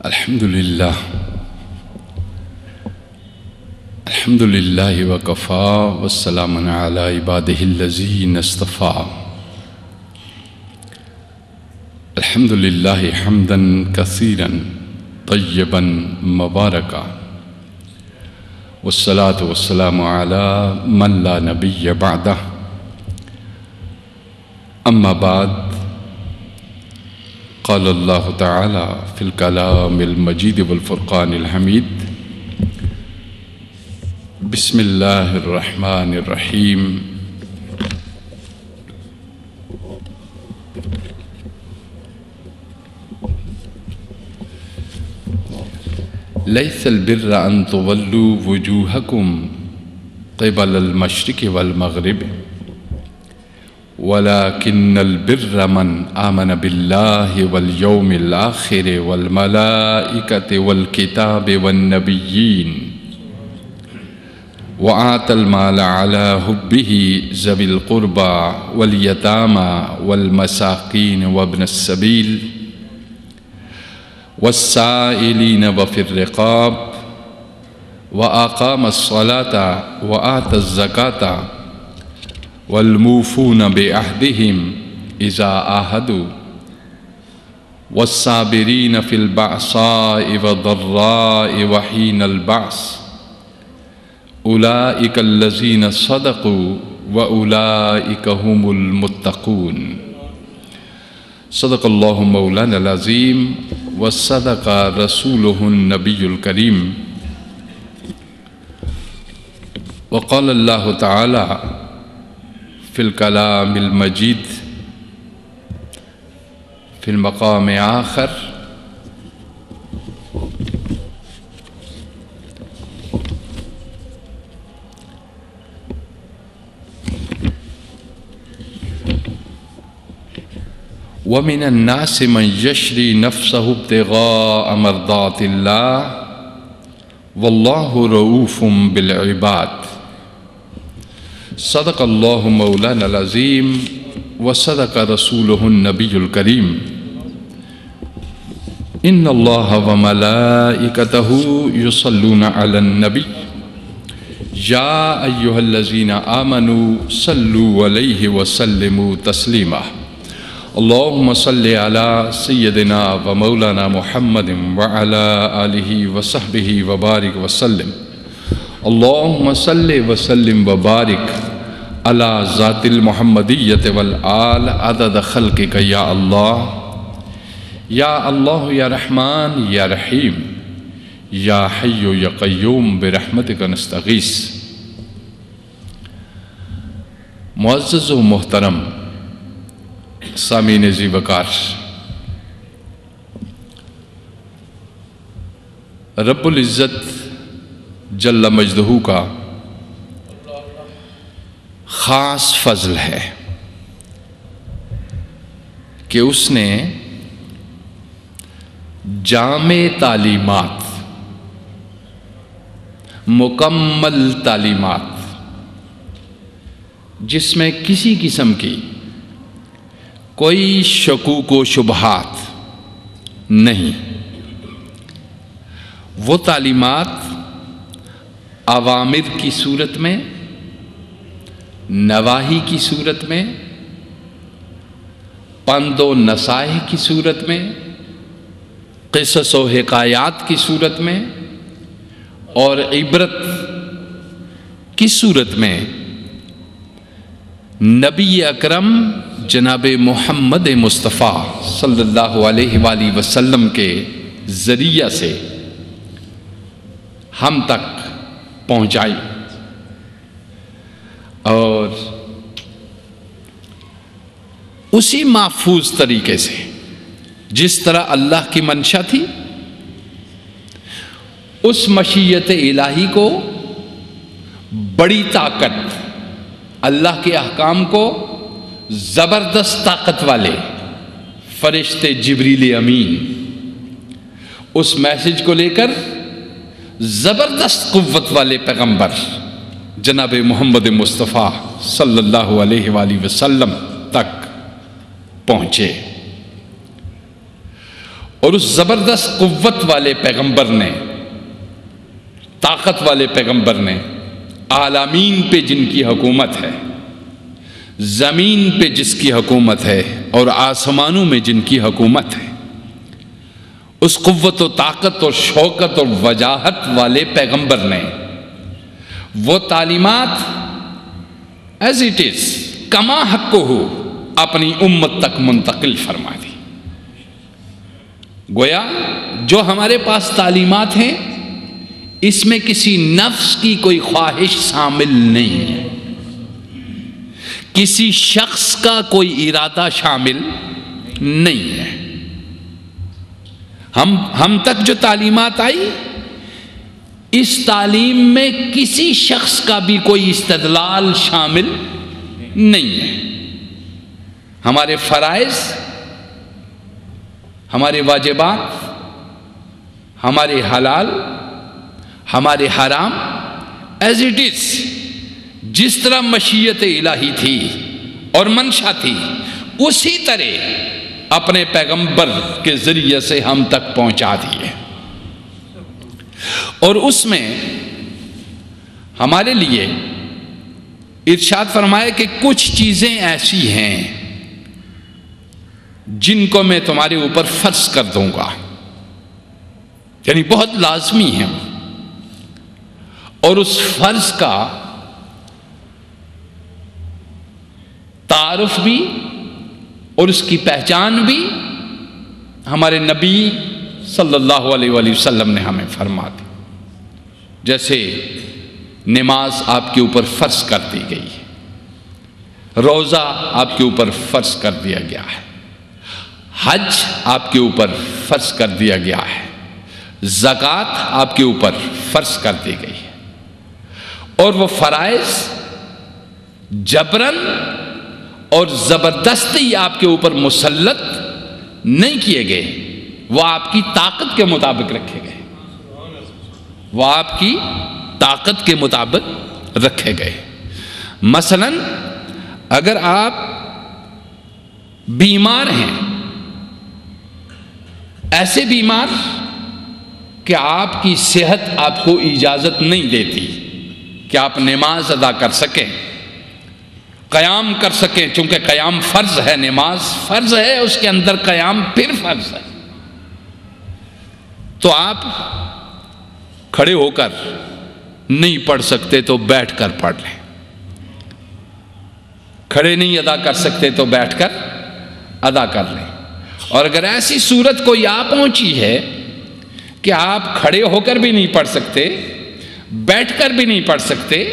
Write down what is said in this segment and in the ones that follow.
الحمد لله وكفى والسلام على عباده الذين اصطفى. الحمد لله حمدا كثيرا طيبا مباركا والصلاة والسلام على من لا نبي بعده. أما بعد، قال الله تعالى في الكلام المجيد والفرقان الحميد: بسم الله الرحمن الرحيم. ليس البر أن تولوا وجوهكم قبل المشرق والمغرب ولكن البر من آمن بالله واليوم الآخر والملائكة والكتاب والنبيين وآتى المال على حبه ذوي القربى واليتامى والمساكين وابن السبيل والسائلين وفي الرقاب وأقام الصلاة وآتى الزكاة والموفون بعهدهم إذا عاهدوا والصابرين في البأساء والضراء وحين البأس أولئك الذين صدقوا وأولئك هم المتقون. صدق الله مولانا العظيم وصدق رسوله النبي الكريم. وقال الله تعالى في الكلام المجيد في المقام آخر: ومن الناس من يشري نفسه ابتغاء مرضات الله والله رؤوف بالعباد. صدق الله مولانا العظيم وصدق رسوله النبي الكريم. إن الله وملائكته يصلون على النبي يا أيها الذين آمنوا صلوا عليه وسلموا تسليما. اللهم صل على سيدنا ومولانا محمد وعلى آله وصحبه وبارك وسلم. اللهم صل وسلم وبارك على ذات المحمدية والآل عدد خلقك يا الله يا الله يا رحمن يا رحيم يا حي يا قيوم برحمتك نستغيث. معزز و محترم سامعین ذی وقار، رب العزت جل مجدہ کا خاص فضل ہے کہ اس نے جامع تعلیمات، مکمل تعلیمات، جس میں کسی قسم کی کوئی شکوک و شبہات نہیں، وہ تعلیمات اوامر کی صورت میں، نواہی کی صورت میں، پند و نصائح کی صورت میں، قصص و حکایات کی صورت میں اور عبرت کی صورت میں نبی اکرم جناب محمد مصطفیٰ صلی اللہ علیہ وآلہ وسلم کے ذریعہ سے ہم تک پہنچائی، اور اسی محفوظ طریقے سے جس طرح اللہ کی منشا تھی، اس مشیت الہی کو بڑی طاقت، اللہ کے احکام کو زبردست طاقت والے فرشتے جبریل امین اس میسج کو لے کر زبردست قوت والے پیغمبر جناب محمد مصطفیٰ صلی اللہ علیہ وآلہ وسلم تک پہنچے۔ اور اس زبردست قوت والے پیغمبر نے، طاقت والے پیغمبر نے عالمین پہ جن کی حکومت ہے، زمین پہ جس کی حکومت ہے اور آسمانوں میں جن کی حکومت ہے، اس قوت و طاقت اور شوکت اور وجاہت والے پیغمبر نے وہ تعلیمات ایز اٹ از کما حق ہو اپنی امت تک منتقل فرما دی۔ گویا جو ہمارے پاس تعلیمات ہیں اس میں کسی نفس کی کوئی خواہش شامل نہیں ہے، کسی شخص کا کوئی ارادہ شامل نہیں ہے۔ ہم تک جو تعلیمات آئی، اس تعلیم میں کسی شخص کا بھی کوئی استدلال شامل نہیں ہے۔ ہمارے فرائض، ہمارے واجبات، ہمارے حلال، ہمارے حرام ایز اٹ از جس طرح مشیت الہی تھی اور منشا تھی، اسی طرح اپنے پیغمبر کے ذریعے سے ہم تک پہنچا دیے۔ اور اس میں ہمارے لیے ارشاد فرمائے کہ کچھ چیزیں ایسی ہیں جن کو میں تمہارے اوپر فرض کر دوں گا، یعنی بہت لازمی ہیں، اور اس فرض کا تعارف بھی اور اس کی پہچان بھی ہمارے نبی صلی اللہ علیہ وآلہ وسلم نے ہمیں فرما دی۔ جیسے نماز آپ کے اوپر فرض کر دی گئی ہے، روزہ آپ کے اوپر فرض کر دیا گیا ہے، حج آپ کے اوپر فرض کر دیا گیا ہے، زکوٰۃ آپ کے اوپر فرض کر دی گئی ہے، اور وہ فرائض جبراً اور زبردستی آپ کے اوپر مسلط نہیں کیے گئے، وہ آپ کی طاقت کے مطابق رکھے گئے، وہ آپ کی طاقت کے مطابق رکھے گئے۔ مثلاً اگر آپ بیمار ہیں، ایسے بیمار کہ آپ کی صحت آپ کو اجازت نہیں دیتی کہ آپ نماز ادا کر سکیں، قیام کر سکیں، چونکہ قیام فرض ہے، نماز فرض ہے، اس کے اندر قیام پھر فرض ہے، تو آپ کھڑے ہو کر نہیں پڑھ سکتے تو بیٹھ کر پڑھ لیں، کھڑے نہیں ادا کر سکتے تو بیٹھ کر ادا کر لیں۔ اور اگر ایسی صورت کوئی آ پہنچی ہے کہ آپ کھڑے ہو کر بھی نہیں پڑھ سکتے، بیٹھ کر بھی نہیں پڑھ سکتے،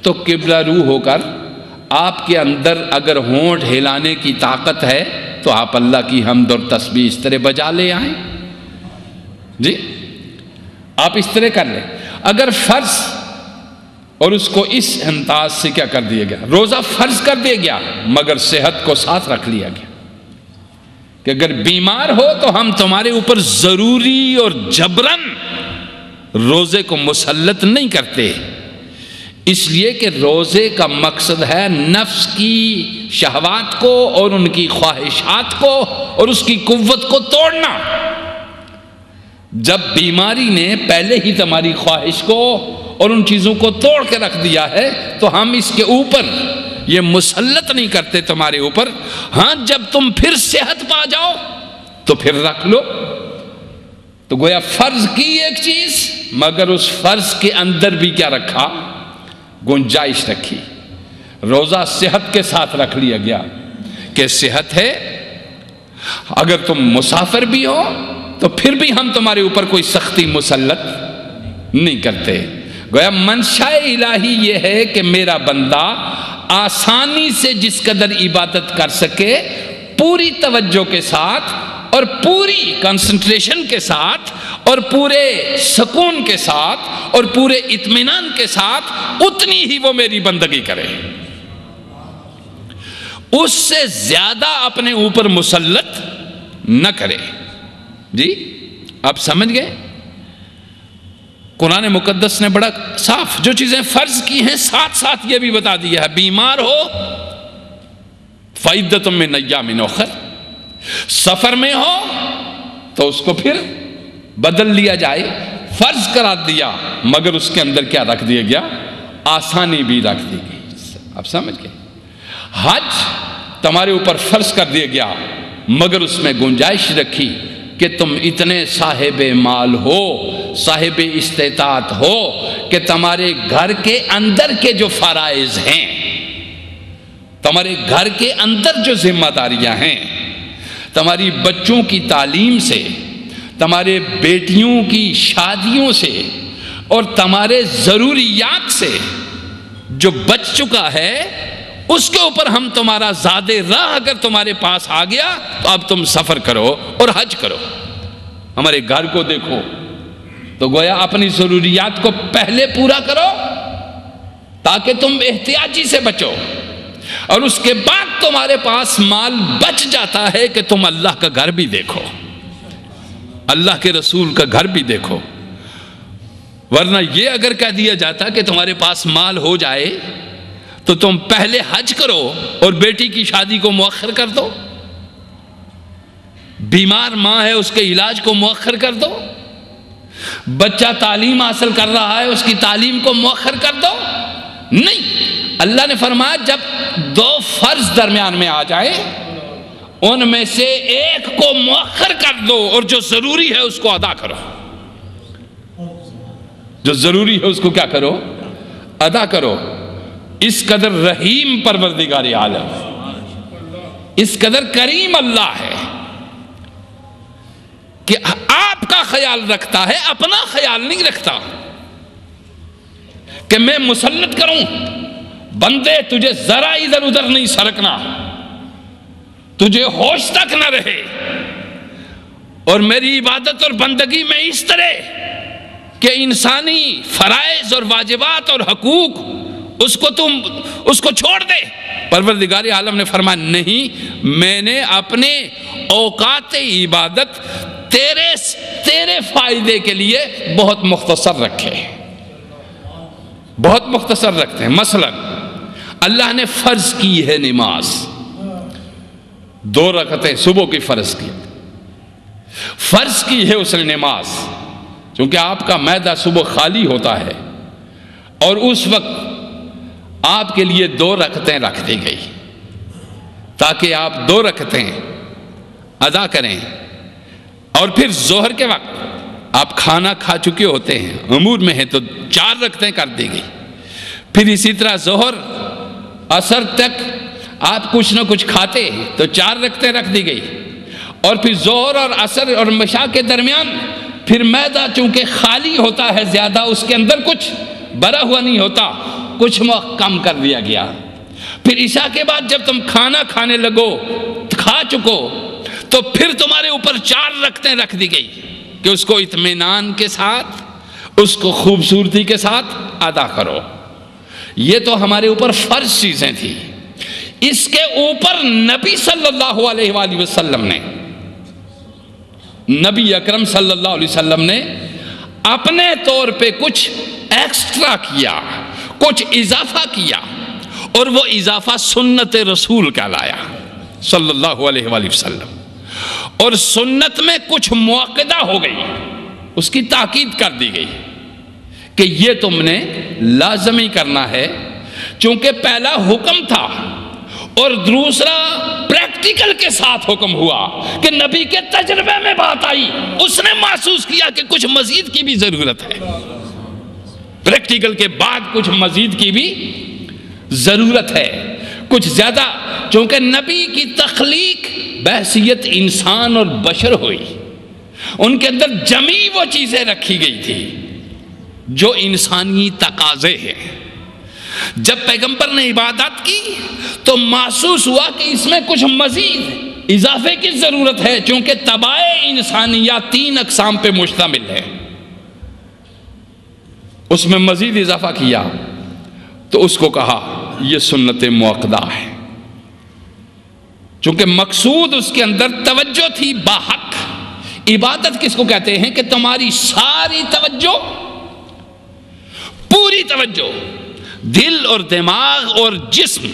تو قبلہ رو ہو کر آپ کے اندر اگر ہونٹ ہلانے کی طاقت ہے تو آپ اللہ کی حمد اور تسبیح اس طرح بجا لے آئیں، جی آپ اس طرح کر لیں۔ اگر فرض، اور اس کو اس انداز سے کیا کر دیا گیا، روزہ فرض کر دیا گیا مگر صحت کو ساتھ رکھ لیا گیا کہ اگر بیمار ہو تو ہم تمہارے اوپر ضروری اور جبراً روزے کو مسلط نہیں کرتے، اس لیے کہ روزے کا مقصد ہے نفس کی شہوات کو اور ان کی خواہشات کو اور اس کی قوت کو توڑنا۔ جب بیماری نے پہلے ہی تمہاری خواہش کو اور ان چیزوں کو توڑ کے رکھ دیا ہے تو ہم اس کے اوپر یہ مسلط نہیں کرتے تمہارے اوپر۔ ہاں جب تم پھر صحت پا جاؤ تو پھر رکھ لو۔ تو گویا فرض کی ایک چیز مگر اس فرض کے اندر بھی کیا رکھا، گنجائش رکھی۔ روزہ صحت کے ساتھ رکھ لیا گیا کہ صحت ہے، اگر تم مسافر بھی ہو تو پھر بھی ہم تمہارے اوپر کوئی سختی مسلط نہیں کرتے۔ گویا منشاء الہی یہ ہے کہ میرا بندہ آسانی سے جس قدر عبادت کر سکے، پوری توجہ کے ساتھ اور پوری کنسنٹریشن کے ساتھ اور پورے سکون کے ساتھ اور پورے اطمینان کے ساتھ اتنی ہی وہ میری بندگی کرے، اس سے زیادہ اپنے اوپر مسلط نہ کرے۔ جی آپ سمجھ گئے؟ قرآن مقدس نے بڑا صاف جو چیزیں فرض کی ہیں ساتھ ساتھ یہ بھی بتا دیا ہے، بیمار ہو فَعِدَّةٌ مِّنْ أَيَّامٍ أُخَرَ، سفر میں ہو تو اس کو پھر بدل لیا جائے، فرض کرا دیا، مگر اس کے اندر کیا رکھ دیا گیا؟ آسانی بھی رکھ دی گئی۔ آپ سمجھ گئے؟ حج تمہارے اوپر فرض کر دیا گیا، مگر اس میں گنجائش رکھی کہ تم اتنے صاحب مال ہو، صاحب استطاعت ہو کہ تمہارے گھر کے اندر کے جو فرائض ہیں، تمہارے گھر کے اندر جو ذمہ داریاں ہیں، تمہاری بچوں کی تعلیم سے، تمہارے بیٹیوں کی شادیوں سے اور تمہارے ضروریات سے جو بچ چکا ہے، اس کے اوپر ہم تمہارا زاد راہ اگر تمہارے پاس آ گیا تو اب تم سفر کرو اور حج کرو۔ ہمارے گھر کو دیکھو تو گویا اپنی ضروریات کو پہلے پورا کرو تاکہ تم احتیاجی سے بچو، اور اس کے بعد تمہارے پاس مال بچ جاتا ہے کہ تم اللہ کا گھر بھی دیکھو، اللہ کے رسول کا گھر بھی دیکھو۔ ورنہ یہ اگر کہہ دیا جاتا کہ تمہارے پاس مال ہو جائے تو تم پہلے حج کرو اور بیٹی کی شادی کو مؤخر کر دو، بیمار ماں ہے اس کے علاج کو مؤخر کر دو، بچہ تعلیم حاصل کر رہا ہے اس کی تعلیم کو مؤخر کر دو۔ نہیں، اللہ نے فرمایا جب دو فرض درمیان میں آ جائے ان میں سے ایک کو مؤخر کر دو اور جو ضروری ہے اس کو ادا کرو، جو ضروری ہے اس کو کیا کرو؟ ادا کرو۔ اس قدر رحیم پروردگار عالم، اس قدر کریم اللہ ہے کہ آپ کا خیال رکھتا ہے، اپنا خیال نہیں رکھتا کہ میں مسلط کروں بندے تجھے ذرا ادھر ادھر نہیں سرکنا، تجھے ہوش تک نہ رہے، اور میری عبادت اور بندگی میں اس طرح کہ انسانی فرائض اور واجبات اور حقوق اس کو چھوڑ دے۔ پروردگار عالم نے فرمایا نہیں، میں نے اپنے اوقات عبادت تیرے فائدے کے لیے بہت مختصر رکھے، بہت مختصر رکھتے ہیں۔ مثلا اللہ نے فرض کی ہے نماز، 2 رکعتیں صبح کی فرض کی، فرض کی ہے اس نے نماز، چونکہ آپ کا معدہ صبح خالی ہوتا ہے اور اس وقت آپ کے لیے 2 رکعتیں رکھ دی گئی تاکہ آپ 2 رکعتیں ادا کریں، اور پھر ظہر کے وقت آپ کھانا کھا چکے ہوتے ہیں، امور میں ہے تو 4 رکعتیں کر دی گئی، پھر اسی طرح ظہر عصر تک آپ کچھ نہ کچھ کھاتے تو 4 رکعتیں رکھ دی گئی، اور پھر ظہر اور عصر اور عشاء کے درمیان پھر معدہ چونکہ خالی ہوتا ہے زیادہ، اس کے اندر کچھ بھرا ہوا نہیں ہوتا، کچھ کم کر دیا گیا۔ پھر عشاء کے بعد جب تم کھانا کھانے لگو، کھا چکو، تو پھر تمہارے اوپر 4 رکعتیں رکھ دی گئی کہ اس کو اطمینان کے ساتھ، اس کو خوبصورتی کے ساتھ ادا کرو۔ یہ تو ہمارے اوپر فرض چیزیں تھیں۔ اس کے اوپر نبی صلی اللہ علیہ وآلہ وسلم نے، نبی اکرم صلی اللہ علیہ وسلم نے اپنے طور پہ کچھ ایکسٹرا کیا، کچھ اضافہ کیا، اور وہ اضافہ سنت رسول کہلایا صلی اللہ علیہ وآلہ وسلم۔ اور سنت میں کچھ موقعہ ہو گئی، اس کی تاکید کر دی گئی کہ یہ تم نے لازمی کرنا ہے، چونکہ پہلا حکم تھا اور دوسرا پریکٹیکل کے ساتھ حکم ہوا کہ نبی کے تجربے میں بات آئی، اس نے محسوس کیا کہ کچھ مزید کی بھی ضرورت ہے، پریکٹیکل کے بعد کچھ مزید کی بھی ضرورت ہے، کچھ زیادہ، چونکہ نبی کی تخلیق بحیثیت انسان اور بشر ہوئی، ان کے اندر جمی وہ چیزیں رکھی گئی تھی جو انسانی تقاضے ہیں۔ جب پیغمبر نے عبادت کی تو محسوس ہوا کہ اس میں کچھ مزید اضافے کی ضرورت ہے، چونکہ طبائع انسانیہ 3 اقسام پہ مشتمل ہے، اس میں مزید اضافہ کیا تو اس کو کہا یہ سنت موقدہ ہے، چونکہ مقصود اس کے اندر توجہ تھی باحق۔ عبادت کس کو کہتے ہیں کہ تمہاری ساری توجہ، پوری توجہ، دل اور دماغ اور جسم،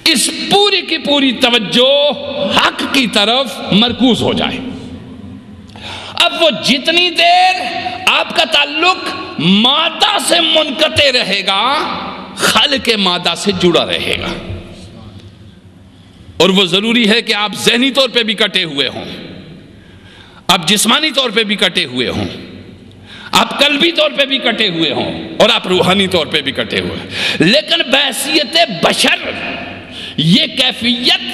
اس پوری کی پوری توجہ حق کی طرف مرکوز ہو جائے۔ اب وہ جتنی دیر آپ کا تعلق مادہ سے منقطع رہے گا، خالق مادہ سے جڑا رہے گا. اور وہ ضروری ہے کہ آپ ذہنی طور پہ بھی کٹے ہوئے ہوں، آپ جسمانی طور پہ بھی کٹے ہوئے ہوں، آپ قلبی طور پہ بھی کٹے ہوئے ہوں، اور آپ روحانی طور پہ بھی کٹے ہوئے ہیں. لیکن بحیثیت بشر یہ کیفیت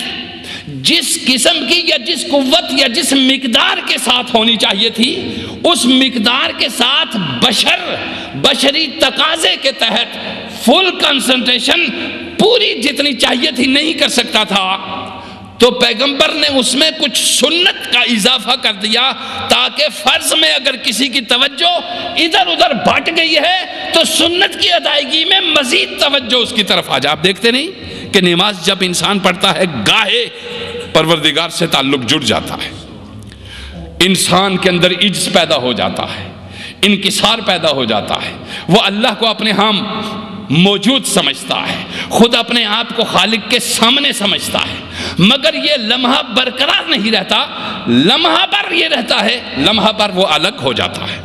جس قسم کی یا جس قوت یا جس مقدار کے ساتھ ہونی چاہیے تھی، اس مقدار کے ساتھ بشری تقاضے کے تحت فل کنسنٹریشن پوری جتنی چاہیے تھی نہیں کر سکتا تھا. تو پیغمبر نے اس میں کچھ سنت کا اضافہ کر دیا تاکہ فرض میں اگر کسی کی توجہ ادھر ادھر بٹ گئی ہے تو سنت کی ادائیگی میں مزید توجہ اس کی طرف آ جائے. آپ دیکھتے نہیں کہ نماز جب انسان پڑھتا ہے گاہے پروردگار سے تعلق جڑ جاتا ہے، انسان کے اندر عجز پیدا ہو جاتا ہے، انکسار پیدا ہو جاتا ہے، وہ اللہ کو اپنے ہاں موجود سمجھتا ہے، خود اپنے آپ کو خالق کے سامنے سمجھتا ہے. مگر یہ لمحہ برقرار نہیں رہتا، لمحہ بر یہ رہتا ہے، لمحہ بر وہ الگ ہو جاتا ہے.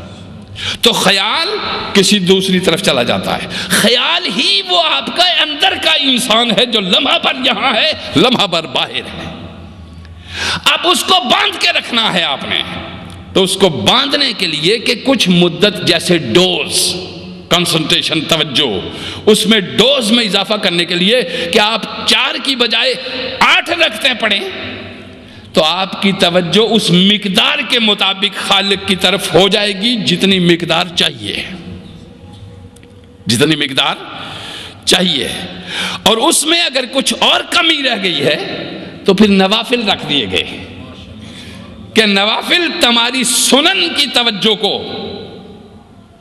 تو خیال کسی دوسری طرف چلا جاتا ہے. خیال ہی وہ آپ کا اندر کا انسان ہے جو لمحہ بر یہاں ہے، لمحہ بر باہر ہے. اب اس کو باندھ کے رکھنا ہے آپ نے. تو اس کو باندھنے کے لیے کہ کچھ مدت جیسے ڈوز کنسنٹریشن توجہ، اس میں ڈوز میں اضافہ کرنے کے لیے کہ آپ 4 کی بجائے 8 رکھتے پڑیں تو آپ کی توجہ اس مقدار کے مطابق خالق کی طرف ہو جائے گی جتنی مقدار چاہیے، جتنی مقدار چاہیے. اور اس میں اگر کچھ اور کمی رہ گئی ہے تو پھر نوافل رکھ دیے گئے کہ نوافل تمہاری سنن کی توجہ کو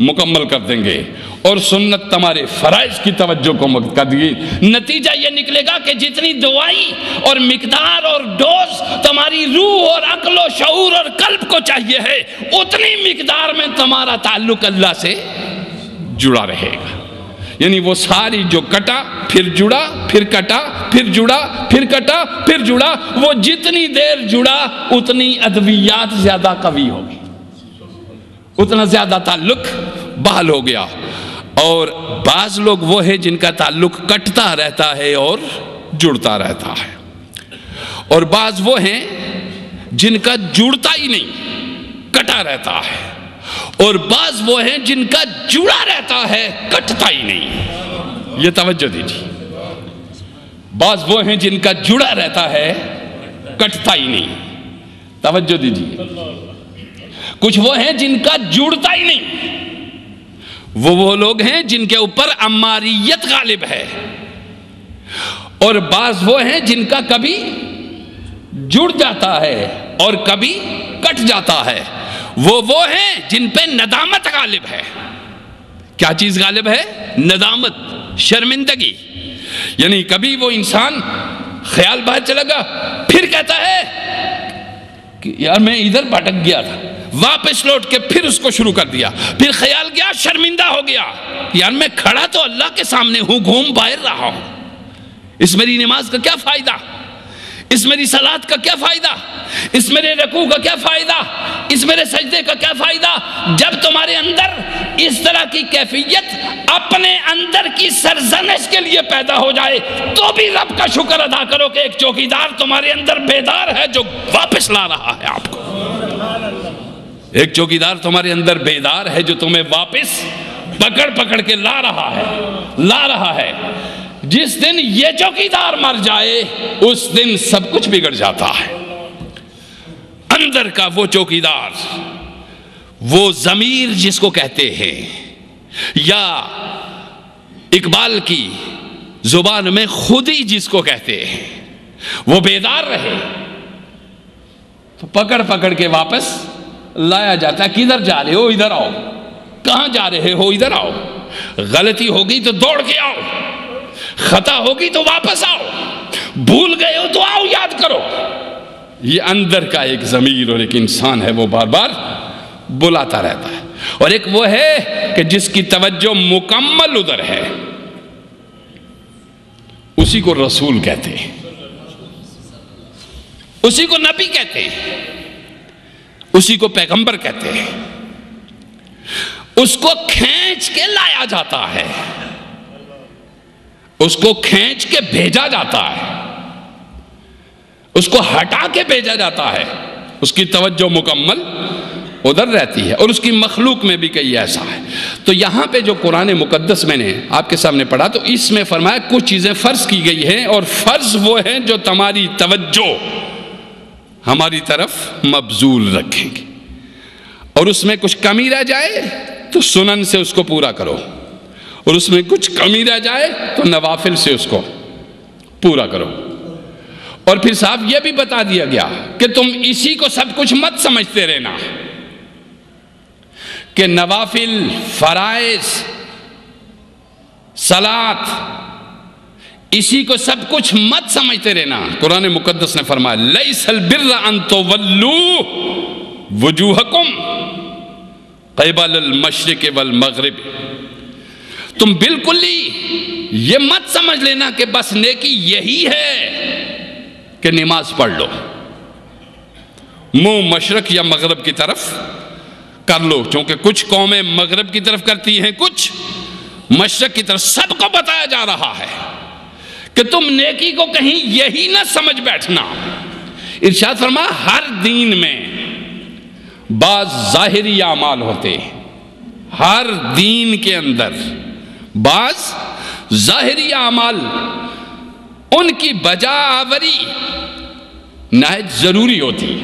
مکمل کر دیں گے اور سنت تمہارے فرائض کی توجہ کو مکمل کر دیں گے. نتیجہ یہ نکلے گا کہ جتنی دعائی اور مقدار اور ڈوز تمہاری روح اور عقل و شعور اور قلب کو چاہیے ہے، اتنی مقدار میں تمہارا تعلق اللہ سے جڑا رہے گا. یعنی وہ ساری جو کٹا پھر جڑا پھر کٹا پھر جڑا پھر کٹا پھر جڑا، وہ جتنی دیر جڑا اتنی ادویات زیادہ قوی ہوگی، اتنا زیادہ تعلق بحال ہو گیا. اور بعض لوگ وہ ہے جن کا تعلق کٹتا رہتا ہے اور جڑتا رہتا ہے، اور بعض وہ ہیں جن کا جڑتا ہی نہیں کٹا رہتا ہے، اور بعض وہ ہیں جن کا جڑا رہتا ہے کٹتا ہی نہیں. یہ توجہ دیجیے. بعض وہ ہیں جن کا جڑا رہتا ہے کٹتا ہی نہیں. توجہ دیجیے. کچھ وہ ہیں جن کا جڑتا ہی نہیں، وہ لوگ ہیں جن کے اوپر اماریت غالب ہے. اور بعض وہ ہیں جن کا کبھی جڑ جاتا ہے اور کبھی کٹ جاتا ہے. وہ ہیں جن پہ ندامت غالب ہے. کیا چیز غالب ہے؟ ندامت، شرمندگی. یعنی کبھی وہ انسان خیال باہر چلا گا پھر کہتا ہے کہ یار میں ادھر بھٹک گیا تھا، واپس لوٹ کے پھر اس کو شروع کر دیا. پھر خیال گیا، شرمندہ ہو گیا، یار میں کھڑا تو اللہ کے سامنے ہوں، گھوم باہر رہا ہوں، اس میری نماز کا کیا فائدہ، اس میری صلات کا کیا فائدہ، اس میرے رکوع کا کیا فائدہ، اس میرے سجدے کا کیا فائدہ. جب تمہارے اندر اس طرح کی کیفیت اپنے اندر کی سرزنش کے لیے پیدا ہو جائے تو بھی رب کا شکر ادا کرو کہ ایک چوکیدار تمہارے اندر بیدار ہے جو واپس لا رہا ہے آپ کو. ایک چوکیدار تمہارے اندر بیدار ہے جو تمہیں واپس پکڑ پکڑ کے لا رہا ہے. جس دن یہ چوکیدار مر جائے اس دن سب کچھ بگڑ جاتا ہے. اندر کا وہ چوکیدار، وہ ضمیر جس کو کہتے ہیں، یا اقبال کی زبان میں خودی جس کو کہتے ہیں، وہ بیدار رہے تو پکڑ پکڑ کے واپس لایا جاتا ہے. کدھر جا رہے ہو؟ ادھر آؤ. کہاں جا رہے ہو؟ ادھر آؤ. غلطی ہوگی تو دوڑ کے آؤ، خطا ہوگی تو واپس آؤ، بھول گئے ہو تو آؤ یاد کرو. یہ اندر کا ایک ضمیر اور ایک انسان ہے، وہ بار بار بلاتا رہتا ہے. اور ایک وہ ہے کہ جس کی توجہ مکمل ادھر ہے، اسی کو رسول کہتے ہیں، اسی کو نبی کہتے ہیں. اسی کو پیغمبر کہتے ہیں. اس کو کھینچ کے لایا جاتا ہے, اس کو کھینچ کے بھیجا جاتا ہے, اس کو ہٹا کے بھیجا جاتا ہے. اس کی توجہ مکمل ادھر رہتی ہے. اور اس کی مخلوق میں بھی کئی ایسا ہے. تو یہاں پہ جو قرآن مقدس میں نے آپ کے سامنے پڑھا تو اس میں فرمایا کچھ چیزیں فرض کی گئی ہیں, اور فرض وہ ہیں جو تمہاری توجہ ہماری طرف مبذول رکھیں گے. اور اس میں کچھ کمی رہ جائے تو سنن سے اس کو پورا کرو, اور اس میں کچھ کمی رہ جائے تو نوافل سے اس کو پورا کرو. اور پھر صاحب یہ بھی بتا دیا گیا کہ تم اسی کو سب کچھ مت سمجھتے رہنا, کہ نوافل, فرائض, صلاۃ, اسی کو سب کچھ مت سمجھتے رہنا. قرآن مقدس نے فرمایا لیس البر ان تولوا وجوہکم قبل المشرق والمغرب. تم بالکل ہی یہ مت سمجھ لینا کہ بس نیکی یہی ہے کہ نماز پڑھ لو, منہ مشرق یا مغرب کی طرف کر لو. چونکہ کچھ قومیں مغرب کی طرف کرتی ہیں, کچھ مشرق کی طرف. سب کو بتایا جا رہا ہے کہ تم نیکی کو کہیں یہی نہ سمجھ بیٹھنا. ارشاد فرمایا ہر دین میں بعض ظاہری اعمال ہوتے ہیں, ہر دین کے اندر بعض ظاہری اعمال, ان کی بجا آوری نہایت ضروری ہوتی ہے.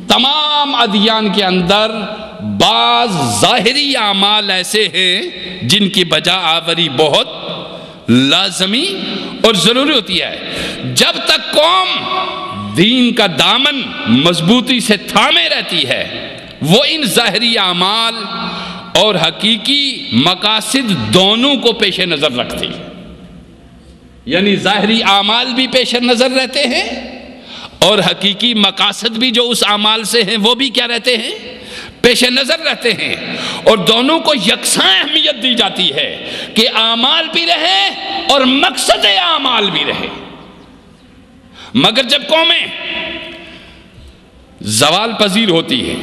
تمام ادیان کے اندر بعض ظاہری اعمال ایسے ہیں جن کی بجا آوری بہت لازمی اور ضروری ہوتی ہے. جب تک قوم دین کا دامن مضبوطی سے تھامے رہتی ہے, وہ ان ظاہری اعمال اور حقیقی مقاصد دونوں کو پیش نظر رکھتی ہے. یعنی ظاہری اعمال بھی پیش نظر رہتے ہیں, اور حقیقی مقاصد بھی جو اس اعمال سے ہیں وہ بھی کیا رہتے ہیں, پیش نظر رہتے ہیں. اور دونوں کو یکساں اہمیت دی جاتی ہے کہ اعمال بھی رہے اور مقصد اعمال بھی رہے. مگر جب قومیں زوال پذیر ہوتی ہیں,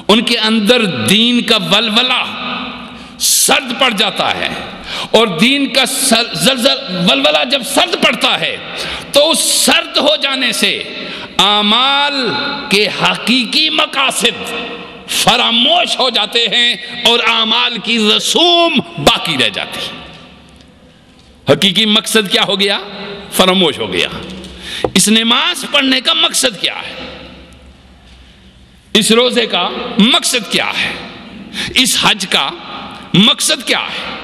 ان کے اندر دین کا ولولہ سرد پڑ جاتا ہے, اور دین کا ولولہ جب سرد پڑتا ہے تو اس سرد ہو جانے سے اعمال کے حقیقی مقاصد فراموش ہو جاتے ہیں, اور اعمال کی رسوم باقی رہ جاتی ہے. حقیقی مقصد کیا ہو گیا, فراموش ہو گیا. اس نماز پڑھنے کا مقصد کیا ہے, اس روزے کا مقصد کیا ہے, اس حج کا مقصد کیا ہے,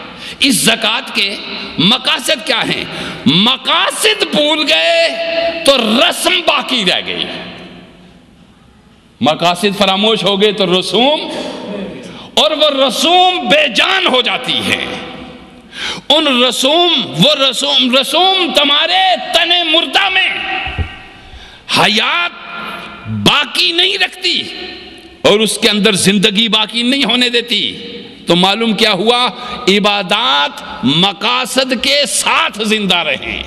اس زکوٰۃ کے مقاصد کیا ہیں. مقاصد بھول گئے تو رسم باقی رہ گئی, مقاصد فراموش ہو گئے تو رسوم, اور وہ رسوم بے جان ہو جاتی ہیں. ان رسوم تمہارے تن مردہ میں حیات باقی نہیں رکھتی, اور اس کے اندر زندگی باقی نہیں ہونے دیتی. تو معلوم کیا ہوا, عبادات مقاصد کے ساتھ زندہ رہیں,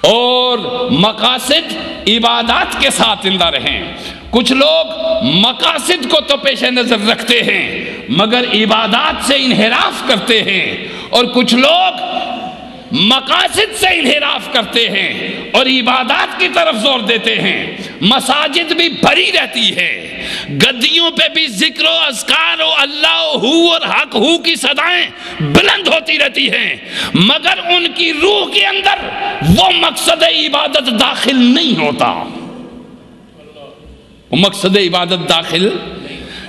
اور مقاصد عبادات کے ساتھ زندہ رہیں. کچھ لوگ مقاصد کو تو پیش نظر رکھتے ہیں مگر عبادات سے انحراف کرتے ہیں, اور کچھ لوگ مقاصد سے انحراف کرتے ہیں اور عبادات کی طرف زور دیتے ہیں. مساجد بھی بھری رہتی ہے, گدیوں پہ بھی ذکر و اذکار و اللہ ہو اور حق ہو کی صدائیں بلند ہوتی رہتی ہیں, مگر ان کی روح کے اندر وہ مقصد عبادت داخل نہیں ہوتا. مقصد عبادت داخل,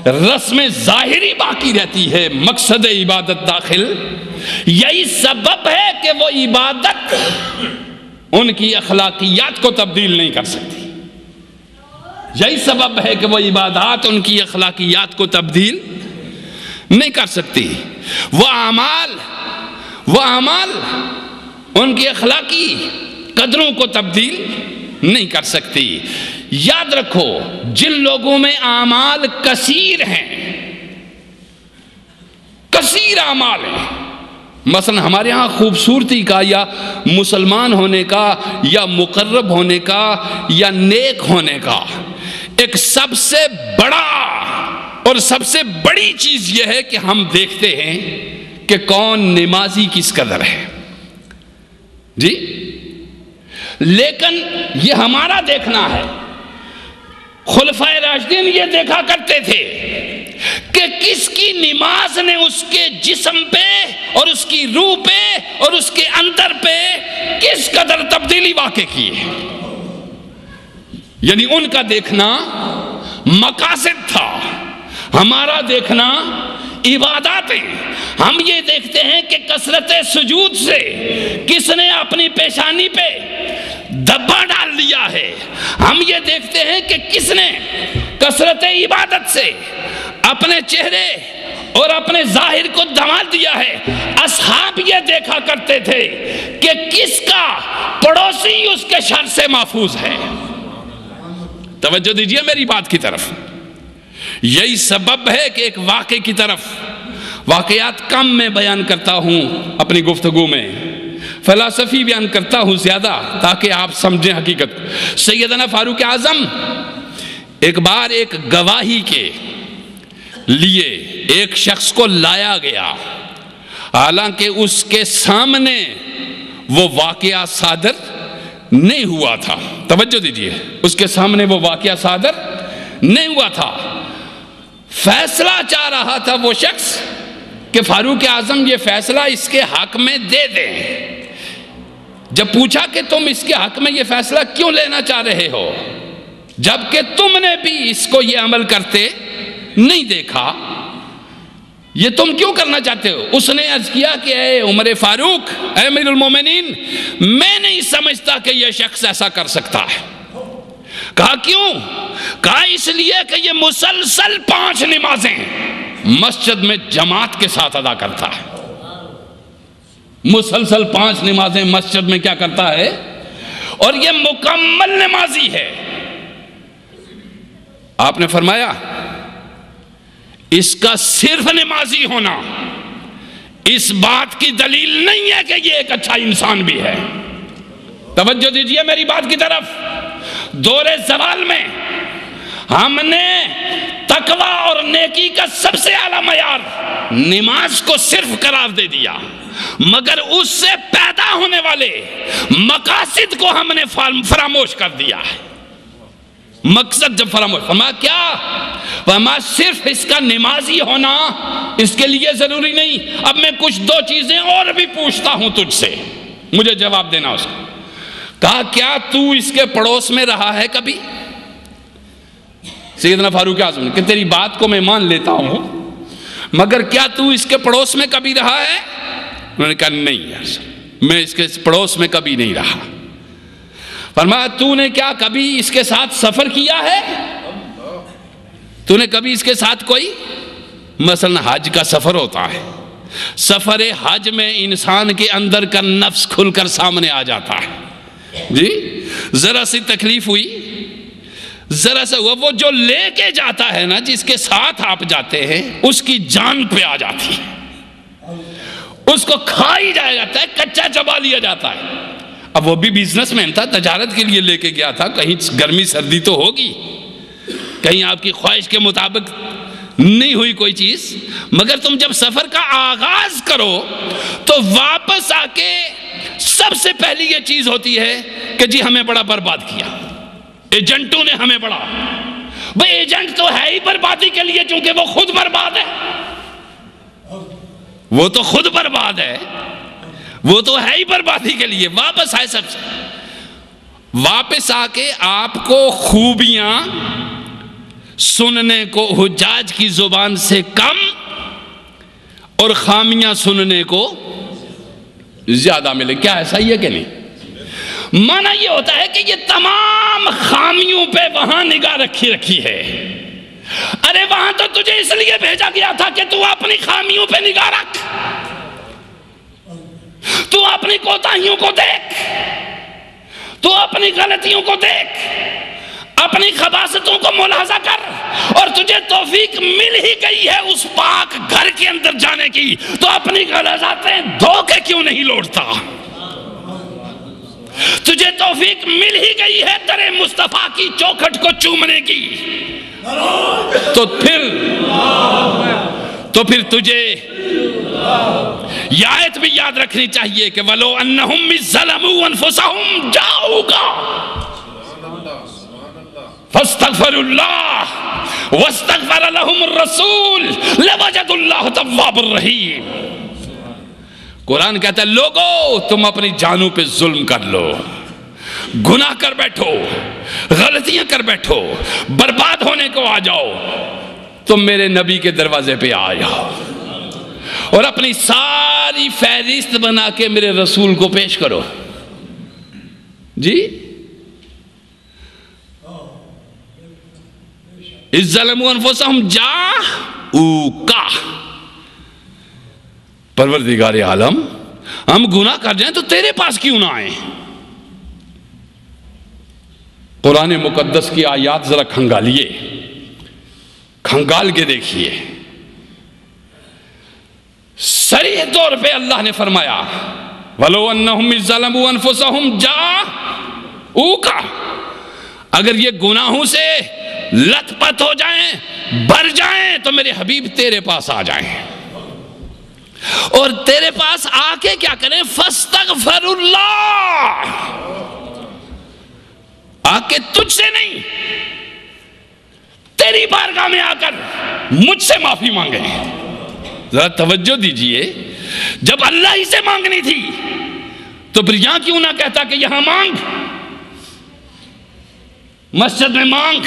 رسم ظاہری باقی رہتی ہے, مقصد عبادت داخل. یہی سبب ہے کہ وہ عبادت ان کی اخلاقیات کو تبدیل نہیں کر سکتی. یہی سبب ہے کہ وہ عبادات ان کی اخلاقیات کو تبدیل نہیں کر سکتی. وہ اعمال ان کی اخلاقی قدروں کو تبدیل نہیں کر سکتی. یاد رکھو, جن لوگوں میں اعمال کثیر ہیں, کثیر اعمال ہیں, مثلا ہمارے ہاں خوبصورتی کا یا مسلمان ہونے کا یا مقرب ہونے کا یا نیک ہونے کا ایک سب سے بڑا اور سب سے بڑی چیز یہ ہے کہ ہم دیکھتے ہیں کہ کون نمازی کس قدر ہے جی، لیکن یہ ہمارا دیکھنا ہے۔ خلفائے راشدین یہ دیکھا کرتے تھے کہ کس کی نماز نے اس کے جسم پہ اور اس کی روح پہ اور اس کے اندر پہ کس قدر تبدیلی واقع کی ہے، یعنی ان کا دیکھنا مقاصد تھا، ہمارا دیکھنا عباداتیں۔ ہم یہ دیکھتے ہیں کہ کثرت سجود سے کس نے اپنی پیشانی پہ دبا ڈال دیا ہے، ہم یہ دیکھتے ہیں کہ کس نے کثرت عبادت سے اپنے چہرے اور اپنے ظاہر کو دھمال دیا ہے۔ اصحاب یہ دیکھا کرتے تھے کہ کس کا پڑوسی اس کے شر سے محفوظ ہے۔ توجہ دیجئے میری بات کی طرف، یہی سبب ہے کہ ایک واقعے کی طرف، واقعات کم میں بیان کرتا ہوں اپنی گفتگو میں، فلسفی بیان کرتا ہوں زیادہ تاکہ آپ سمجھیں حقیقت۔ سیدنا فاروق اعظم ایک بار ایک گواہی کے لیے ایک شخص کو لایا گیا، حالانکہ اس کے سامنے وہ واقعہ صادر نہیں ہوا تھا۔ توجہ دیجئے، اس کے سامنے وہ واقعہ صادر نہیں ہوا تھا، فیصلہ چاہ رہا تھا وہ شخص کہ فاروق اعظم یہ فیصلہ اس کے حق میں دے دیں۔ جب پوچھا کہ تم اس کے حق میں یہ فیصلہ کیوں لینا چاہ رہے ہو جبکہ تم نے بھی اس کو یہ عمل کرتے نہیں دیکھا، یہ تم کیوں کرنا چاہتے ہو؟ اس نے عرض کیا کہ اے عمر فاروق، اے امیر المومنین، میں نہیں سمجھتا کہ یہ شخص ایسا کر سکتا ہے۔ کہا کیوں؟ کہا اس لیے کہ یہ مسلسل 5 نمازیں مسجد میں جماعت کے ساتھ ادا کرتا ہے، مسلسل 5 نمازیں مسجد میں کیا کرتا ہے، اور یہ مکمل نمازی ہے۔ آپ نے فرمایا اس کا صرف نمازی ہونا اس بات کی دلیل نہیں ہے کہ یہ ایک اچھا انسان بھی ہے۔ توجہ دیجئے میری بات کی طرف، دور زوال میں ہم نے تقوی اور نیکی کا سب سے اعلیٰ معیار نماز کو صرف قرار دے دیا، مگر اس سے پیدا ہونے والے مقاصد کو ہم نے فراموش کر دیا ہے۔ مقصد جب فراموش، فرمایا کیا؟ فرمایا صرف اس کا نمازی ہونا اس کے لیے ضروری نہیں۔ اب میں کچھ 2 چیزیں اور بھی پوچھتا ہوں تجھ سے، مجھے جواب دینا اس کو۔ کہا کیا تو اس کے پڑوس میں رہا ہے کبھی؟ سیدنا فاروق اعظم نے کہ تیری بات کو میں مان لیتا ہوں، مگر کیا تو اس کے پڑوس میں کبھی رہا ہے؟ انہوں نے کہا نہیں، میں اس کے پڑوس میں کبھی نہیں رہا۔ فرمایا تو نے کیا کبھی اس کے ساتھ سفر کیا ہے؟ تو نے کبھی اس کے ساتھ کوئی، مثلا حج کا سفر ہوتا ہے، سفر حج میں انسان کے اندر کا نفس کھل کر سامنے آ جاتا ہے جی، ذرا سی تکلیف ہوئی، ذرا سا وہ جو لے کے جاتا ہے نا، جس کے ساتھ آپ جاتے ہیں، اس کی جان پہ آ جاتی ہے، اس کو کھا ہی جایا جاتا ہے، کچا چبا لیا جاتا ہے۔ اب وہ بھی بزنس مین تھا، تجارت کے لیے لے کے گیا تھا، کہیں گرمی سردی تو ہوگی، کہیں آپ کی خواہش کے مطابق نہیں ہوئی کوئی چیز، مگر تم جب سفر کا آغاز کرو تو واپس آ کے سب سے پہلی یہ چیز ہوتی ہے کہ جی ہمیں بڑا برباد کیا، ایجنٹوں نے ہمیں بڑا، بھئی ایجنٹ تو ہے ہی بربادی کے لیے، چونکہ وہ خود برباد ہے، وہ تو خود برباد ہے، وہ تو ہے ہی بربادی کے لیے۔ واپس آئے، سب سے واپس آ کے آپ کو خوبیاں سننے کو حجاج کی زبان سے کم اور خامیاں سننے کو زیادہ ملے۔ کیا ایسا ہی ہے کہ نہیں؟ معنی یہ ہوتا ہے کہ یہ تمام خامیوں پہ وہاں نگاہ رکھی ہے۔ ارے وہاں تو تجھے اس لیے بھیجا گیا تھا کہ تو اپنی خامیوں پہ نگاہ رکھ، تو اپنی کوتاہیوں کو دیکھ، تو اپنی غلطیوں کو دیکھ، اپنی خباثتوں کو ملاحظہ کر، اور تجھے توفیق مل ہی گئی ہے اس پاک گھر کے اندر جانے کی، تو اپنی غلطاتیں دھو کے کیوں نہیں لوٹتا؟ تجھے توفیق مل ہی گئی ہے در مصطفیٰ کی چوکھٹ کو چومنے کی، تو پھر تجھے یہ آیت بھی یاد رکھنی چاہیے کہ وَلَوْ أَنَّهُمْ إِذْ ظَلَمُوا أَنفُسَهُمْ جَاءُوكَ فَاسْتَغْفَرُوا اللَّهَ وَاسْتَغْفَرَ لَهُمُ الرَّسُولُ لَوَجَدُوا اللَّهَ تَوَّابًا رَحِيمًا۔ قرآن کہتا ہے لوگو تم اپنی جانوں پہ ظلم کر لو، گناہ کر بیٹھو، غلطیاں کر بیٹھو، برباد ہونے کو آ جاؤ، تم میرے نبی کے دروازے پہ آ جاؤ اور اپنی ساری فہرست بنا کے میرے رسول کو پیش کرو۔ جی اِذْ ظَلَمُوا أَنفُسَهُمْ جَاءُوكَ، پروردگار عالم ہم گناہ کر جائیں تو تیرے پاس کیوں نہ آئیں؟ قرآن مقدس کی آیات ذرا کھنگالیے، کھنگال کے دیکھیے۔ صریح طور پہ اللہ نے فرمایا وَلَوْ أَنَّهُمْ إِذْ ظَلَمُوا أَنفُسَهُمْ جَاءُوكَ، اگر یہ گناہوں سے لت پت ہو جائیں، بھر جائیں، تو میرے حبیب تیرے پاس آ جائیں اور تیرے پاس آ کے کیا کریں؟ فَاسْتَغْفَرُوا اللَّهَ، آ کے تجھ سے نہیں تیری بارگاہ میں آ کر مجھ سے معافی مانگیں۔ ذرا توجہ دیجئے، جب اللہ ہی سے مانگنی تھی تو پھر یہاں کیوں نہ کہتا کہ یہاں مانگ، مسجد میں مانگ،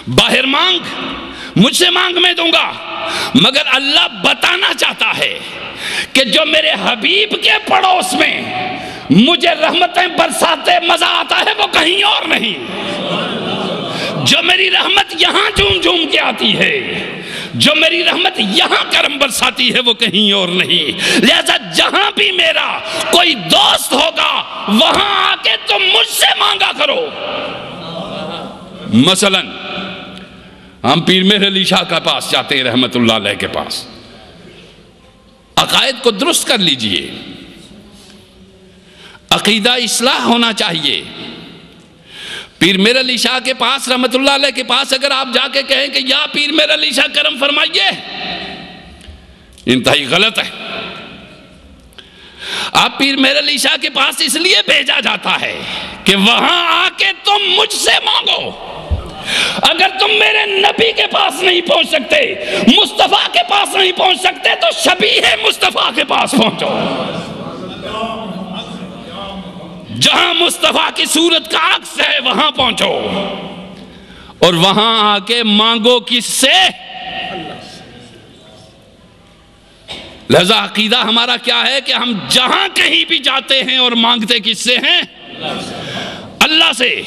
باہر مانگ، مجھ سے مانگ میں دوں گا۔ مگر اللہ بتانا چاہتا ہے کہ جو میرے حبیب کے پڑوس میں مجھے رحمتیں برساتے مزہ آتا ہے وہ کہیں اور نہیں، جو میری رحمت یہاں جھوم جھوم کے آتی ہے، جو میری رحمت یہاں کرم برساتی ہے وہ کہیں اور نہیں۔ لہذا جہاں بھی میرا کوئی دوست ہوگا وہاں آ کے تم مجھ سے مانگا کرو۔ مثلا ہم پیر مہر علی شاہ کے پاس جاتے ہیں رحمت اللہ علیہ کے پاس، عقائد کو درست کر لیجئے، عقیدہ اصلاح ہونا چاہیے۔ پیر مہر علی شاہ کے پاس رحمت اللہ علیہ کے پاس اگر آپ جا کے کہیں کہ یا پیر مہر علی شاہ کرم فرمائیے، انتہائی غلط ہے۔ آپ پیر مہر علی شاہ کے پاس اس لیے بھیجا جاتا ہے کہ وہاں آ کے تم مجھ سے مانگو۔ اگر تم میرے نبی کے پاس نہیں پہنچ سکتے، مصطفیٰ کے پاس نہیں پہنچ سکتے، تو شبیہ مصطفیٰ کے پاس پہنچو، جہاں مصطفیٰ کی صورت کا عکس ہے وہاں پہنچو اور وہاں آ کے مانگو کس سے؟ لہذا عقیدہ ہمارا کیا ہے کہ ہم جہاں کہیں بھی جاتے ہیں اور مانگتے کس سے ہیں؟ اللہ سے۔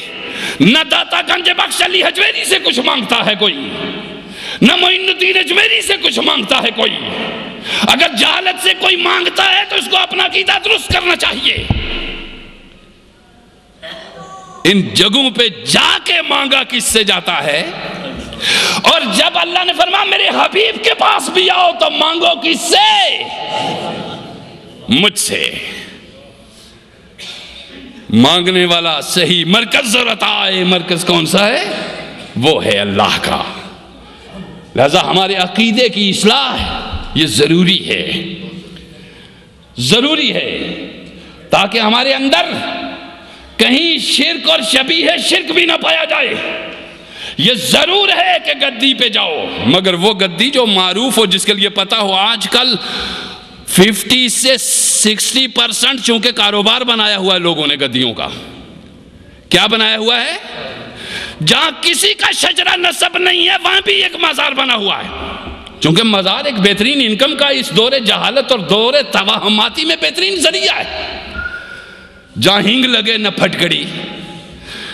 نہ داتا گنج بخش علی حجویری سے کچھ مانگتا ہے کوئی، نہ معین الدین اجمیری سے کچھ مانگتا ہے کوئی۔ اگر جہالت سے کوئی مانگتا ہے تو اس کو اپنا عقیدہ درست کرنا چاہیے۔ ان جگہوں پہ جا کے مانگا کس سے جاتا ہے؟ اور جب اللہ نے فرمایا میرے حبیب کے پاس بھی آؤ تو مانگو کس سے؟ مجھ سے۔ مانگنے والا صحیح مرکز ضرورت آئے، مرکز کون سا ہے؟ وہ ہے اللہ کا۔ لہذا ہمارے عقیدے کی اصلاح یہ ضروری ہے، ضروری ہے، تاکہ ہمارے اندر کہیں شرک اور شبیہ شرک بھی نہ پایا جائے۔ یہ ضرور ہے کہ گدی پہ جاؤ، مگر وہ گدی جو معروف ہو، جس کے لیے پتا ہو۔ آج کل 50 سے 60% چونکہ کاروبار بنایا ہوا ہے لوگوں نے گدیوں کا۔ کیا بنایا ہوا ہے؟ جہاں کسی کا شجرہ نسب نہیں ہے وہاں بھی ایک مزار بنا ہوا ہے، چونکہ مزار ایک بہترین انکم کا اس دور جہالت اور دور توہماتی میں بہترین ذریعہ ہے۔ جہاں ہنگ لگے نہ پھٹکڑی،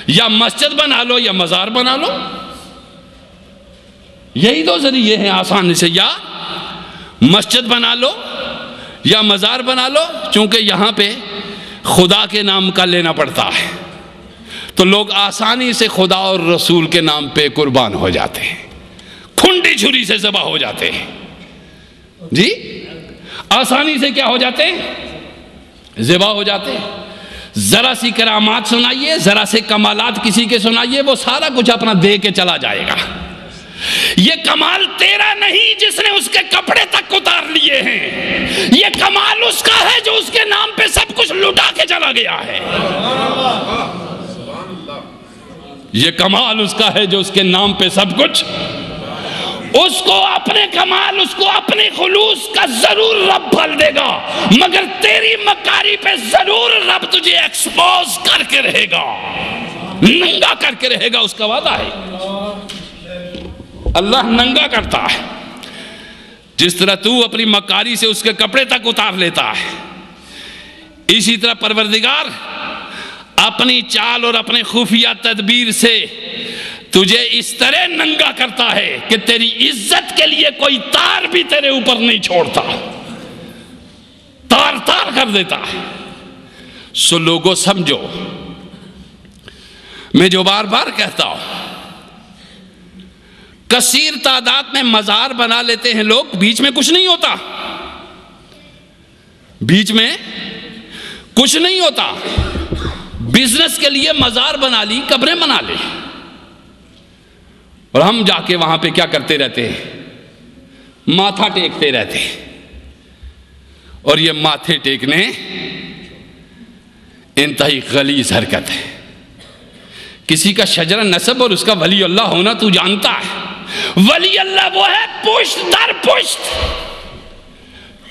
یا مسجد بنا لو یا مزار بنا لو، یہی دو ذریعے ہیں آسان سے، یا مسجد بنا لو یا مزار بنا لو۔ چونکہ یہاں پہ خدا کے نام کا لینا پڑتا ہے تو لوگ آسانی سے خدا اور رسول کے نام پہ قربان ہو جاتے ہیں، کھنڈی چھری سے ذبح ہو جاتے ہیں۔ جی آسانی سے کیا ہو جاتے ہیں؟ ذبح ہو جاتے ہیں۔ ذرا سی کرامات سنائیے، ذرا سے کمالات کسی کے سنائیے، وہ سارا کچھ اپنا دے کے چلا جائے گا۔ یہ کمال تیرا نہیں جس نے اس کے کپڑے تک اتار لیے ہیں، یہ کمال اس کا ہے جو اس کے نام پہ سب کچھ لٹا کے چلا گیا ہے۔ یہ کمال اس کا ہے جو اس کے نام پہ سب کچھ، اس کو اپنے کمال، اس کو اپنے خلوص کا ضرور رب پھل دے گا، مگر تیری مکاری پہ ضرور رب تجھے ایکسپوز کر کے رہے گا، ننگا کر کے رہے گا، اس کا وعدہ ہے۔ اللہ ننگا کرتا ہے، جس طرح تو اپنی مکاری سے اس کے کپڑے تک اتار لیتا ہے، اسی طرح پروردگار اپنی چال اور اپنے خفیہ تدبیر سے تجھے اس طرح ننگا کرتا ہے کہ تیری عزت کے لیے کوئی تار بھی تیرے اوپر نہیں چھوڑتا، تار تار کر دیتا ہے۔ سو لوگوں سمجھو، میں جو بار بار کہتا ہوں، کثیر تعداد میں مزار بنا لیتے ہیں لوگ، بیچ میں کچھ نہیں ہوتا، بیچ میں کچھ نہیں ہوتا۔ بزنس کے لیے مزار بنا لی، قبریں بنا لی، اور ہم جا کے وہاں پہ کیا کرتے رہتے ہیں؟ ماتھا ٹیکتے رہتے ہیں۔ اور یہ ماتھے ٹیکنے انتہائی غلیظ حرکت ہے۔ کسی کا شجرہ نسب اور اس کا ولی اللہ ہونا تو جانتا ہے، ولی اللہ وہ ہے پشت در پشت۔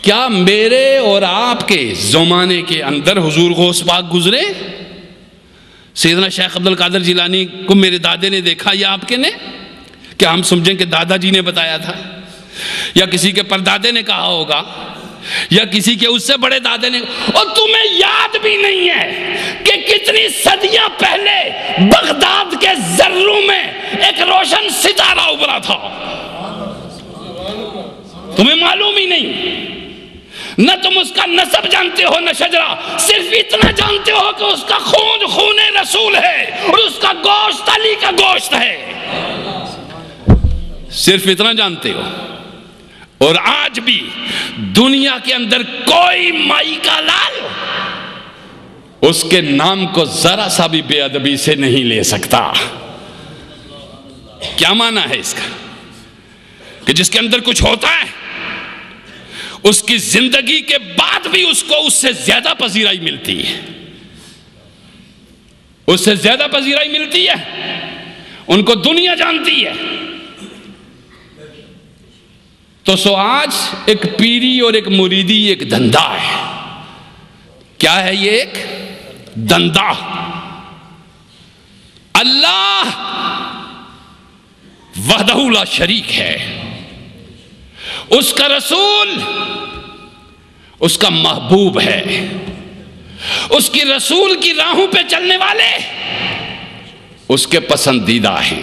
کیا میرے اور آپ کے زمانے کے اندر حضور غوث پاک گزرے؟ سیدنا شیخ عبد القادر جیلانی کو میرے دادے نے دیکھا یا آپ کے نے؟ کیا ہم سمجھیں کہ دادا جی نے بتایا تھا، یا کسی کے پردادے نے کہا ہوگا، یا کسی کے اس سے بڑے دادے نے؟ اور تمہیں یاد بھی نہیں ہے کہ کتنی صدیاں پہلے بغداد کے ذروں میں ایک روشن ستارہ ابھرا تھا؟ تمہیں معلوم ہی نہیں، نہ تم اس کا نسب جانتے ہو نہ شجرہ، صرف اتنا جانتے ہو کہ اس کا خون خون رسول ہے اور اس کا گوشت علی کا گوشت ہے، صرف اتنا جانتے ہو۔ اور آج بھی دنیا کے اندر کوئی مائی کا لال اس کے نام کو ذرا سا بھی بے ادبی سے نہیں لے سکتا۔ کیا معنی ہے اس کا؟ کہ جس کے اندر کچھ ہوتا ہے اس کی زندگی کے بعد بھی اس کو اس سے زیادہ پذیرائی ملتی ہے، اس سے زیادہ پذیرائی ملتی ہے، ان کو دنیا جانتی ہے۔ تو سو آج ایک پیری اور ایک مریدی ایک دھندا ہے۔ کیا ہے یہ؟ ایک دھندا۔ اللہ وحدہ لا شریک ہے، اس کا رسول اس کا محبوب ہے، اس کی رسول کی راہوں پہ چلنے والے اس کے پسندیدہ ہیں،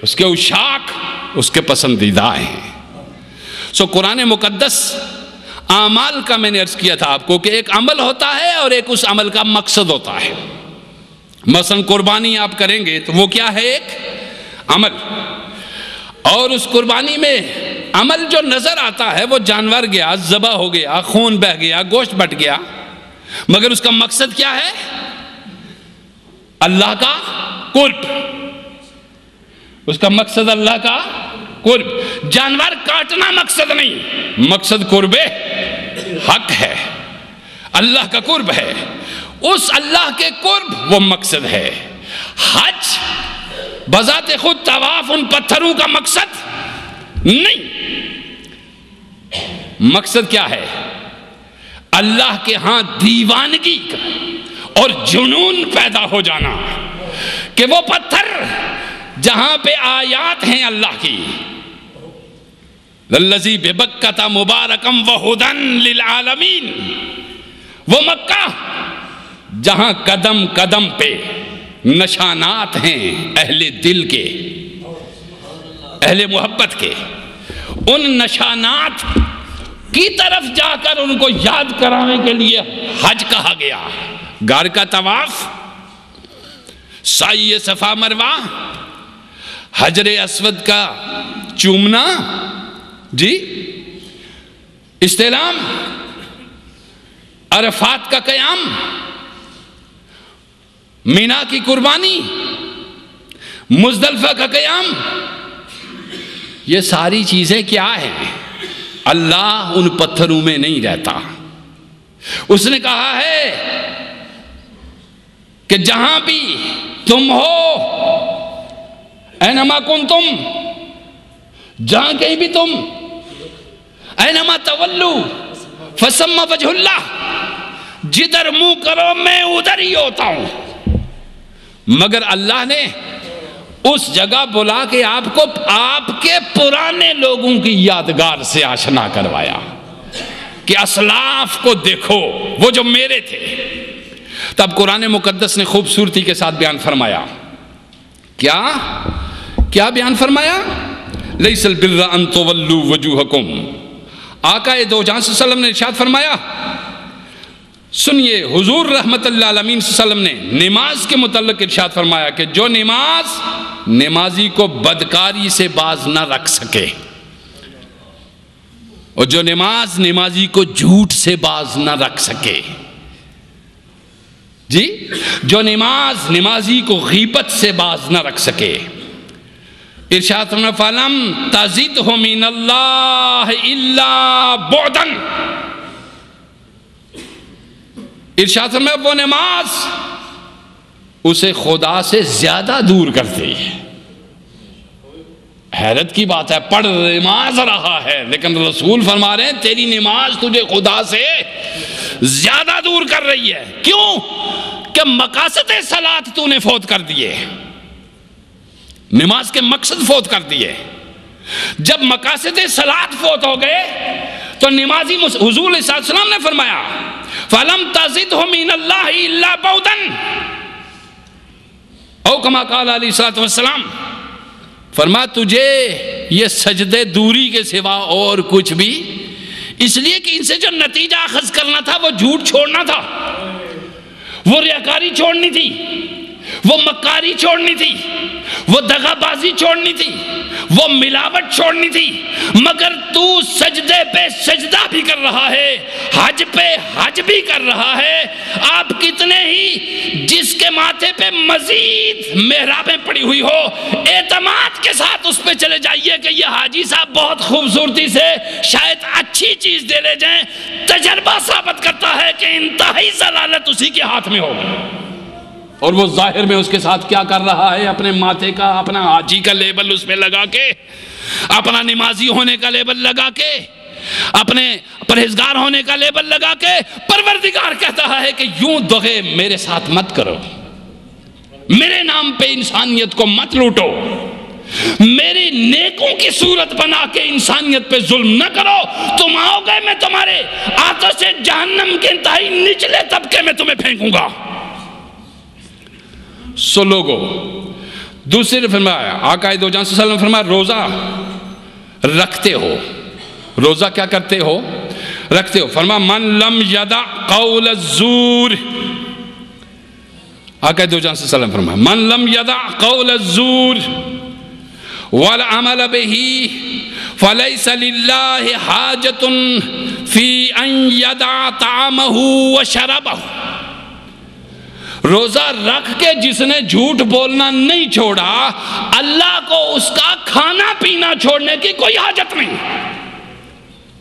اس کے عشاق اس کے پسندیدہ ہیں۔ سو قرآن مقدس اعمال کا میں نے عرض کیا تھا آپ کو کہ ایک عمل ہوتا ہے اور ایک اس عمل کا مقصد ہوتا ہے۔ مثلا قربانی آپ کریں گے تو وہ کیا ہے؟ ایک عمل، اور اس قربانی میں عمل جو نظر آتا ہے وہ جانور گیا، ذبح ہو گیا، خون بہ گیا، گوشت بٹ گیا، مگر اس کا مقصد کیا ہے؟ اللہ کا قرب۔ اس کا مقصد اللہ کا قرب۔ جانور کاٹنا مقصد نہیں، مقصد قرب حق ہے، اللہ کا قرب ہے، اس اللہ کے قرب وہ مقصد ہے۔ حج بذات خود طواف ان پتھروں کا مقصد نہیں، مقصد کیا ہے؟ اللہ کے ہاں دیوانگی کا اور جنون پیدا ہو جانا کہ وہ پتھر جہاں پہ آیات ہیں اللہ کی، للذی ببکۃ مبارکم وہدن للعالمین، وہ مکہ جہاں قدم قدم پہ نشانات ہیں اہل دل کے، اہل محبت کے، ان نشانات کی طرف جا کر ان کو یاد کرانے کے لیے حج کہا گیا۔ گھر کا طواف، سعی صفا مروہ، حجر اسود کا چومنا، جی استلام، عرفات کا قیام، مینا کی قربانی، مزدلفہ کا قیام، یہ ساری چیزیں کیا ہیں؟ اللہ ان پتھروں میں نہیں رہتا۔ اس نے کہا ہے کہ جہاں بھی تم ہو، اینما کنتم، جہاں کہیں بھی تم، اینما تولو فثم وجہ اللہ، جدھر منہ کرو میں ادھر ہی ہوتا ہوں۔ مگر اللہ نے اس جگہ بلا کے آپ کو آپ کے پرانے لوگوں کی یادگار سے آشنا کروایا کہ اسلاف کو دیکھو، وہ جو میرے تھے۔ تب قرآن مقدس نے خوبصورتی کے ساتھ بیان فرمایا، کیا بیان فرمایا؟ لیس البر ان تولوا وجوہکم۔ آقا دو جہاں صلی اللہ علیہ وسلم نے ارشاد فرمایا، سنیے، حضور رحمت اللہ علیہ وسلم نے نماز کے متعلق ارشاد فرمایا کہ جو نمازی کو بدکاری سے باز نہ رکھ سکے، اور جو نمازی کو جھوٹ سے باز نہ رکھ سکے، جی، جو نمازی کو غیبت سے باز نہ رکھ سکے، ارشاد فرمایا فَلَمْ تَزِدْهُ مِنَ اللَّهِ إِلَّا بُعْدًا۔ ارشاد فرمایا وہ نماز اسے خدا سے زیادہ دور کرتی ہے۔ حیرت کی بات ہے، پڑھ نماز رہا ہے لیکن رسول فرما رہے ہیں تیری نماز تجھے خدا سے زیادہ دور کر رہی ہے۔ کیوں؟ کہ مقاصد صلاۃ تو نے فوت کر دیے، نماز کے مقصد فوت کر دیے۔ جب مقاصد صلاۃ فوت ہو گئے تو نمازی حضور صلی اللہ علیہ وسلم نے فرمایا فَلَمْ تَزِدْهُ مِنَ اللَّهِ إِلَّا بَعْدًا، او کما قال علیہ الصلوۃ والسلام، فرمایا تجھے یہ سجدے دوری کے سوا اور کچھ بھی، اس لیے کہ ان سے جو نتیجہ اخذ کرنا تھا وہ جھوٹ چھوڑنا تھا، وہ ریاکاری چھوڑنی تھی، وہ مکاری چھوڑنی تھی، وہ دغا بازی چھوڑنی تھی، وہ ملاوٹ چھوڑنی تھی۔ مگر تو سجدے پہ سجدہ بھی کر رہا ہے، حج پہ حج بھی کر رہا ہے۔ آپ کتنے ہی جس کے ماتھے پہ مزید محرابیں پڑی ہوئی ہو، اعتماد کے ساتھ اس پہ چلے جائیے کہ یہ حاجی صاحب بہت خوبصورتی سے شاید اچھی چیز دے لے جائیں، تجربہ ثابت کرتا ہے کہ انتہائی ضلالت اسی کے ہاتھ میں ہوگی، اور وہ ظاہر میں اس کے ساتھ کیا کر رہا ہے؟ اپنے ماتھے کا، اپنا حاجی کا لیبل اس پہ لگا کے، اپنا نمازی ہونے کا لیبل لگا کے، اپنے پرہیزگار ہونے کا لیبل لگا کے، پروردگار کہتا ہے کہ یوں دغے میرے ساتھ مت کرو، میرے نام پہ انسانیت کو مت لوٹو، میری نیکوں کی صورت بنا کے انسانیت پہ ظلم نہ کرو، تم آؤ گے میں تمہارے آتش جہنم کے انتہائی نچلے طبقے میں تمہیں پھینکوں گا۔ سو لوگو، دوسری فرمایا آقا دو جہاں صلی اللہ علیہ وسلم فرمایا روزہ رکھتے ہو، روزہ کیا کرتے ہو؟ رکھتے ہو۔ فرمایا من لم یدع قول الزور، آقا دو جہاں صلی اللہ علیہ وسلم فرمایا من لم یدع قول الزور والعمل به فلیس للہ حاجت فی ان یدع طعامہ وشربہ۔ روزہ رکھ کے جس نے جھوٹ بولنا نہیں چھوڑا، اللہ کو اس کا کھانا پینا چھوڑنے کی کوئی حاجت نہیں۔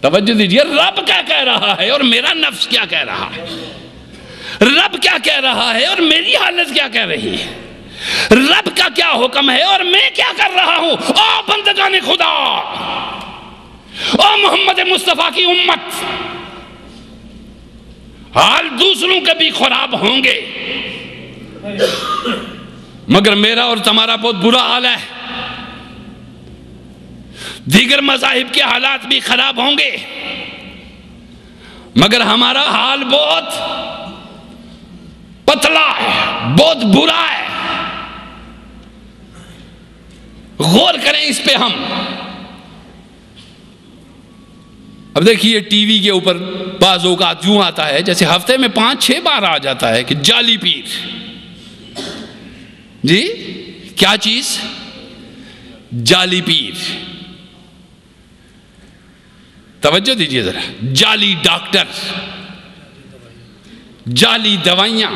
توجہ دیجئے، رب کیا کہہ رہا ہے اور میرا نفس کیا کہہ رہا ہے، رب کیا کہہ رہا ہے اور میری حالت کیا کہہ رہی ہے، رب کا کیا حکم ہے اور میں کیا کر رہا ہوں۔ او بندگان خدا، او محمد مصطفیٰ کی امت، حال دوسروں کے بھی خراب ہوں گے مگر میرا اور تمہارا بہت برا حال ہے، دیگر مذاہب کے حالات بھی خراب ہوں گے مگر ہمارا حال بہت پتلا ہے، بہت برا ہے۔ غور کریں اس پہ ہم۔ اب دیکھیے ٹی وی کے اوپر بعض اوقات یوں آتا ہے جیسے ہفتے میں 5-6 بار آ جاتا ہے کہ جعلی پیر، جی کیا چیز؟ جعلی پیر۔ توجہ دیجئے ذرا، جعلی ڈاکٹر، جعلی دوائیاں،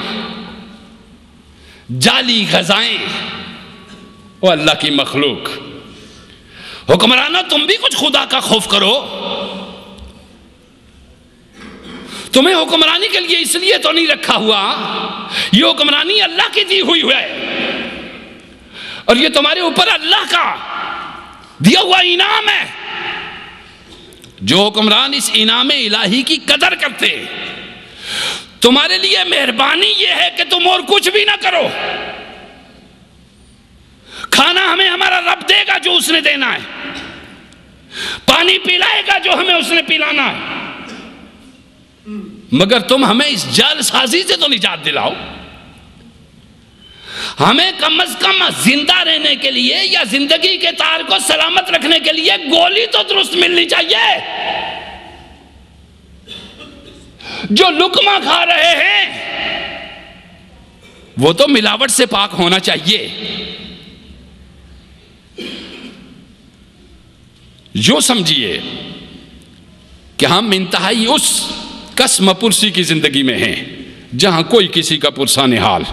جعلی غذائیں، وہ اللہ کی مخلوق۔ حکمرانوں تم بھی کچھ خدا کا خوف کرو، تمہیں حکمرانی کے لیے اس لیے تو نہیں رکھا ہوا، یہ حکمرانی اللہ کی دی ہوئی ہے، اور یہ تمہارے اوپر اللہ کا دیا ہوا انعام ہے۔ جو حکمران اس انعام الہی کی قدر کرتے، تمہارے لیے مہربانی یہ ہے کہ تم اور کچھ بھی نہ کرو، کھانا ہمیں ہمارا رب دے گا جو اس نے دینا ہے، پانی پلائے گا جو ہمیں اس نے پلانا ہے، مگر تم ہمیں اس جال سازی سے تو نجات دلاؤ۔ ہمیں کم از کم زندہ رہنے کے لیے یا زندگی کے تار کو سلامت رکھنے کے لیے گولی تو درست ملنی چاہیے۔ جو لقمہ کھا رہے ہیں وہ تو ملاوٹ سے پاک ہونا چاہیے۔ جو سمجھیے کہ ہم انتہائی اس قسم پرسی کی زندگی میں ہیں جہاں کوئی کسی کا پرسا نحال،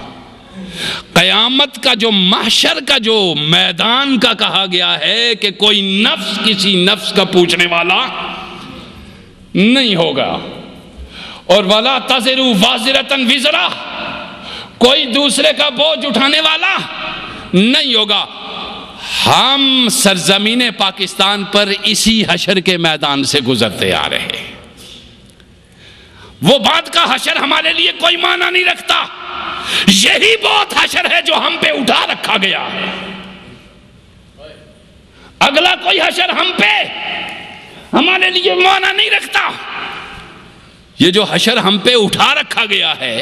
قیامت کا جو محشر کا جو میدان کا کہا گیا ہے کہ کوئی نفس کسی نفس کا پوچھنے والا نہیں ہوگا، اور وَلَا تَزِرُ وَازِرَةً وِزْرَ، کوئی دوسرے کا بوجھ اٹھانے والا نہیں ہوگا۔ ہم سرزمین پاکستان پر اسی حشر کے میدان سے گزرتے آ رہے ہیں۔ وہ بعد کا حشر ہمارے لیے کوئی معنی نہیں رکھتا، یہی بہت حشر ہے جو ہم پہ اٹھا رکھا گیا۔ اگلا کوئی حشر ہم پہ ہمارے لیے معنی نہیں رکھتا۔ یہ جو حشر ہم پہ اٹھا رکھا گیا ہے،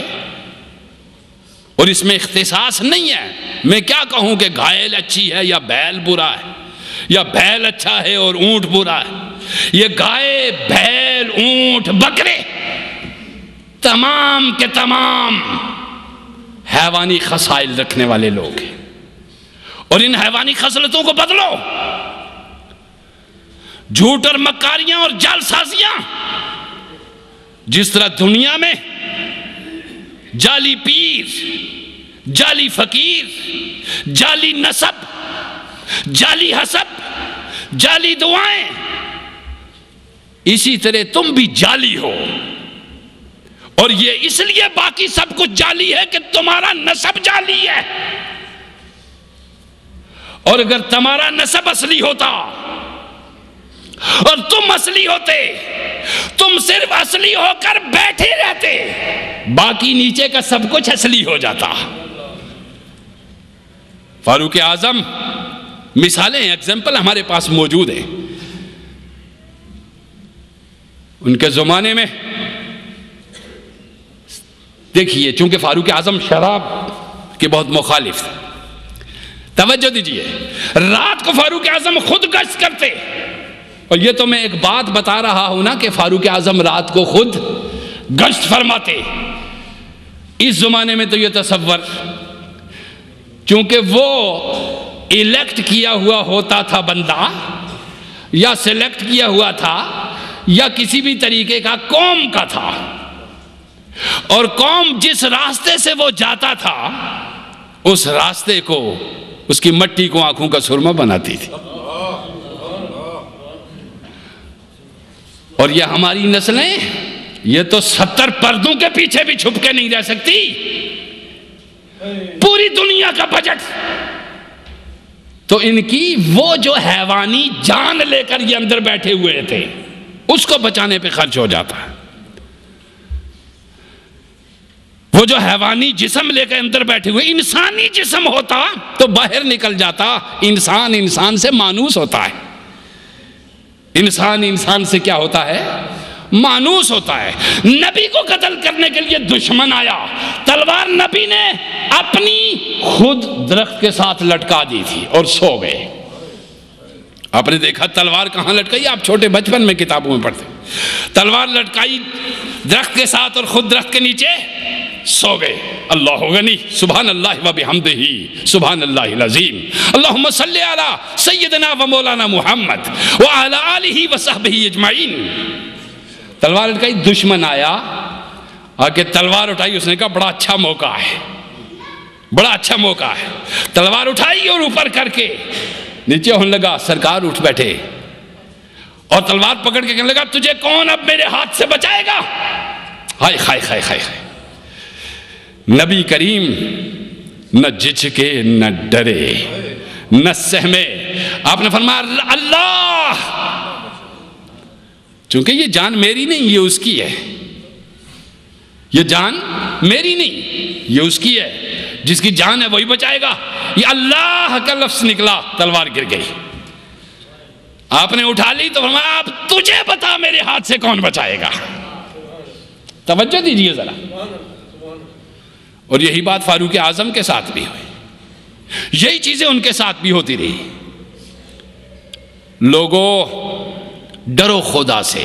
اور اس میں اختصاص نہیں ہے، میں کیا کہوں کہ گھائل اچھی ہے یا بیل برا ہے، یا بیل اچھا ہے اور اونٹ برا ہے۔ یہ گائے، بیل، اونٹ، بکرے تمام کے تمام حیوانی خصائل رکھنے والے لوگ ہیں، اور ان حیوانی خصلتوں کو بدلو۔ جھوٹ اور مکاریاں اور جال سازیاں، جس طرح دنیا میں جعلی پیر، جعلی فقیر، جعلی نسب، جعلی حسب، جعلی دعائیں، اسی طرح تم بھی جعلی ہو، اور یہ اس لیے باقی سب کچھ جعلی ہے کہ تمہارا نسب جعلی ہے۔ اور اگر تمہارا نسب اصلی ہوتا اور تم اصلی ہوتے، تم صرف اصلی ہو کر بیٹھے رہتے، باقی نیچے کا سب کچھ اصلی ہو جاتا۔ فاروق اعظم مثالیں، ایگزامپل ہمارے پاس موجود ہیں۔ ان کے زمانے میں دیکھیے، چونکہ فاروق اعظم شراب کے بہت مخالف تھے، توجہ دیجئے، رات کو فاروق اعظم خود گشت کرتے، اور یہ تو میں ایک بات بتا رہا ہوں نا کہ فاروق اعظم رات کو خود گشت فرماتے۔ اس زمانے میں تو یہ تصور، چونکہ وہ الیکٹ کیا ہوا ہوتا تھا بندہ، یا سلیکٹ کیا ہوا تھا، یا کسی بھی طریقے کا قوم کا تھا، اور قوم جس راستے سے وہ جاتا تھا اس راستے کو، اس کی مٹی کو آنکھوں کا سرما بناتی تھی۔ اور یہ ہماری نسلیں، یہ تو 70 پردوں کے پیچھے بھی چھپ کے نہیں رہ سکتی۔ پوری دنیا کا بجٹ تو ان کی وہ جو حیوانی جان لے کر یہ اندر بیٹھے ہوئے تھے، اس کو بچانے پہ خرچ ہو جاتا ہے۔ وہ جو حیوانی جسم لے کر اندر بیٹھے ہوئے، انسانی جسم ہوتا تو باہر نکل جاتا۔ انسان انسان سے مانوس ہوتا ہے، انسان انسان سے کیا ہوتا ہے؟ مانوس ہوتا ہے۔ نبی کو قتل کرنے کے لیے دشمن آیا، تلوار نبی نے اپنی خود درخت کے ساتھ لٹکا دی تھی اور سو گئے۔ آپ نے دیکھا تلوار کہاں لٹکائی؟ آپ چھوٹے بچپن میں کتابوں میں پڑھتے، تلوار لٹکائی درخت کے ساتھ اور خود درخت کے نیچے سو گئے۔ اللہ غنی، سبحان اللہ و بحمدہ، سبحان اللہ العظیم، اللہم صلی علی سیدنا و مولانا محمد وعلی آلہ و صحبہ اجمعین۔ تلوار لٹکائی، دشمن آیا، آگے تلوار اٹھائی، اس نے کہا بڑا اچھا موقع ہے، بڑا اچھا موقع ہے. تلوار اٹھائی اور اوپر کر کے نیچے ہونے لگا. سرکار اٹھ بیٹھے اور تلوار پکڑ کے کہنے لگا تجھے کون اب میرے ہاتھ سے بچائے گا؟ ہائے ہائے ہائے ہائے. نبی کریم نہ جھجکے نہ ڈرے نہ سہمے. آپ نے فرمایا اللہ، چونکہ یہ جان میری نہیں یہ اس کی ہے، یہ جان میری نہیں یہ اس کی ہے، جس کی جان ہے وہی بچائے گا. یہ اللہ کا لفظ نکلا، تلوار گر گئی. آپ نے اٹھا لی تو فرمایا اب تجھے بتا میرے ہاتھ سے کون بچائے گا. توجہ دیجئے ذرا. اور یہی بات فاروق اعظم کے ساتھ بھی ہوئی، یہی چیزیں ان کے ساتھ بھی ہوتی رہی. لوگوں ڈرو خدا سے،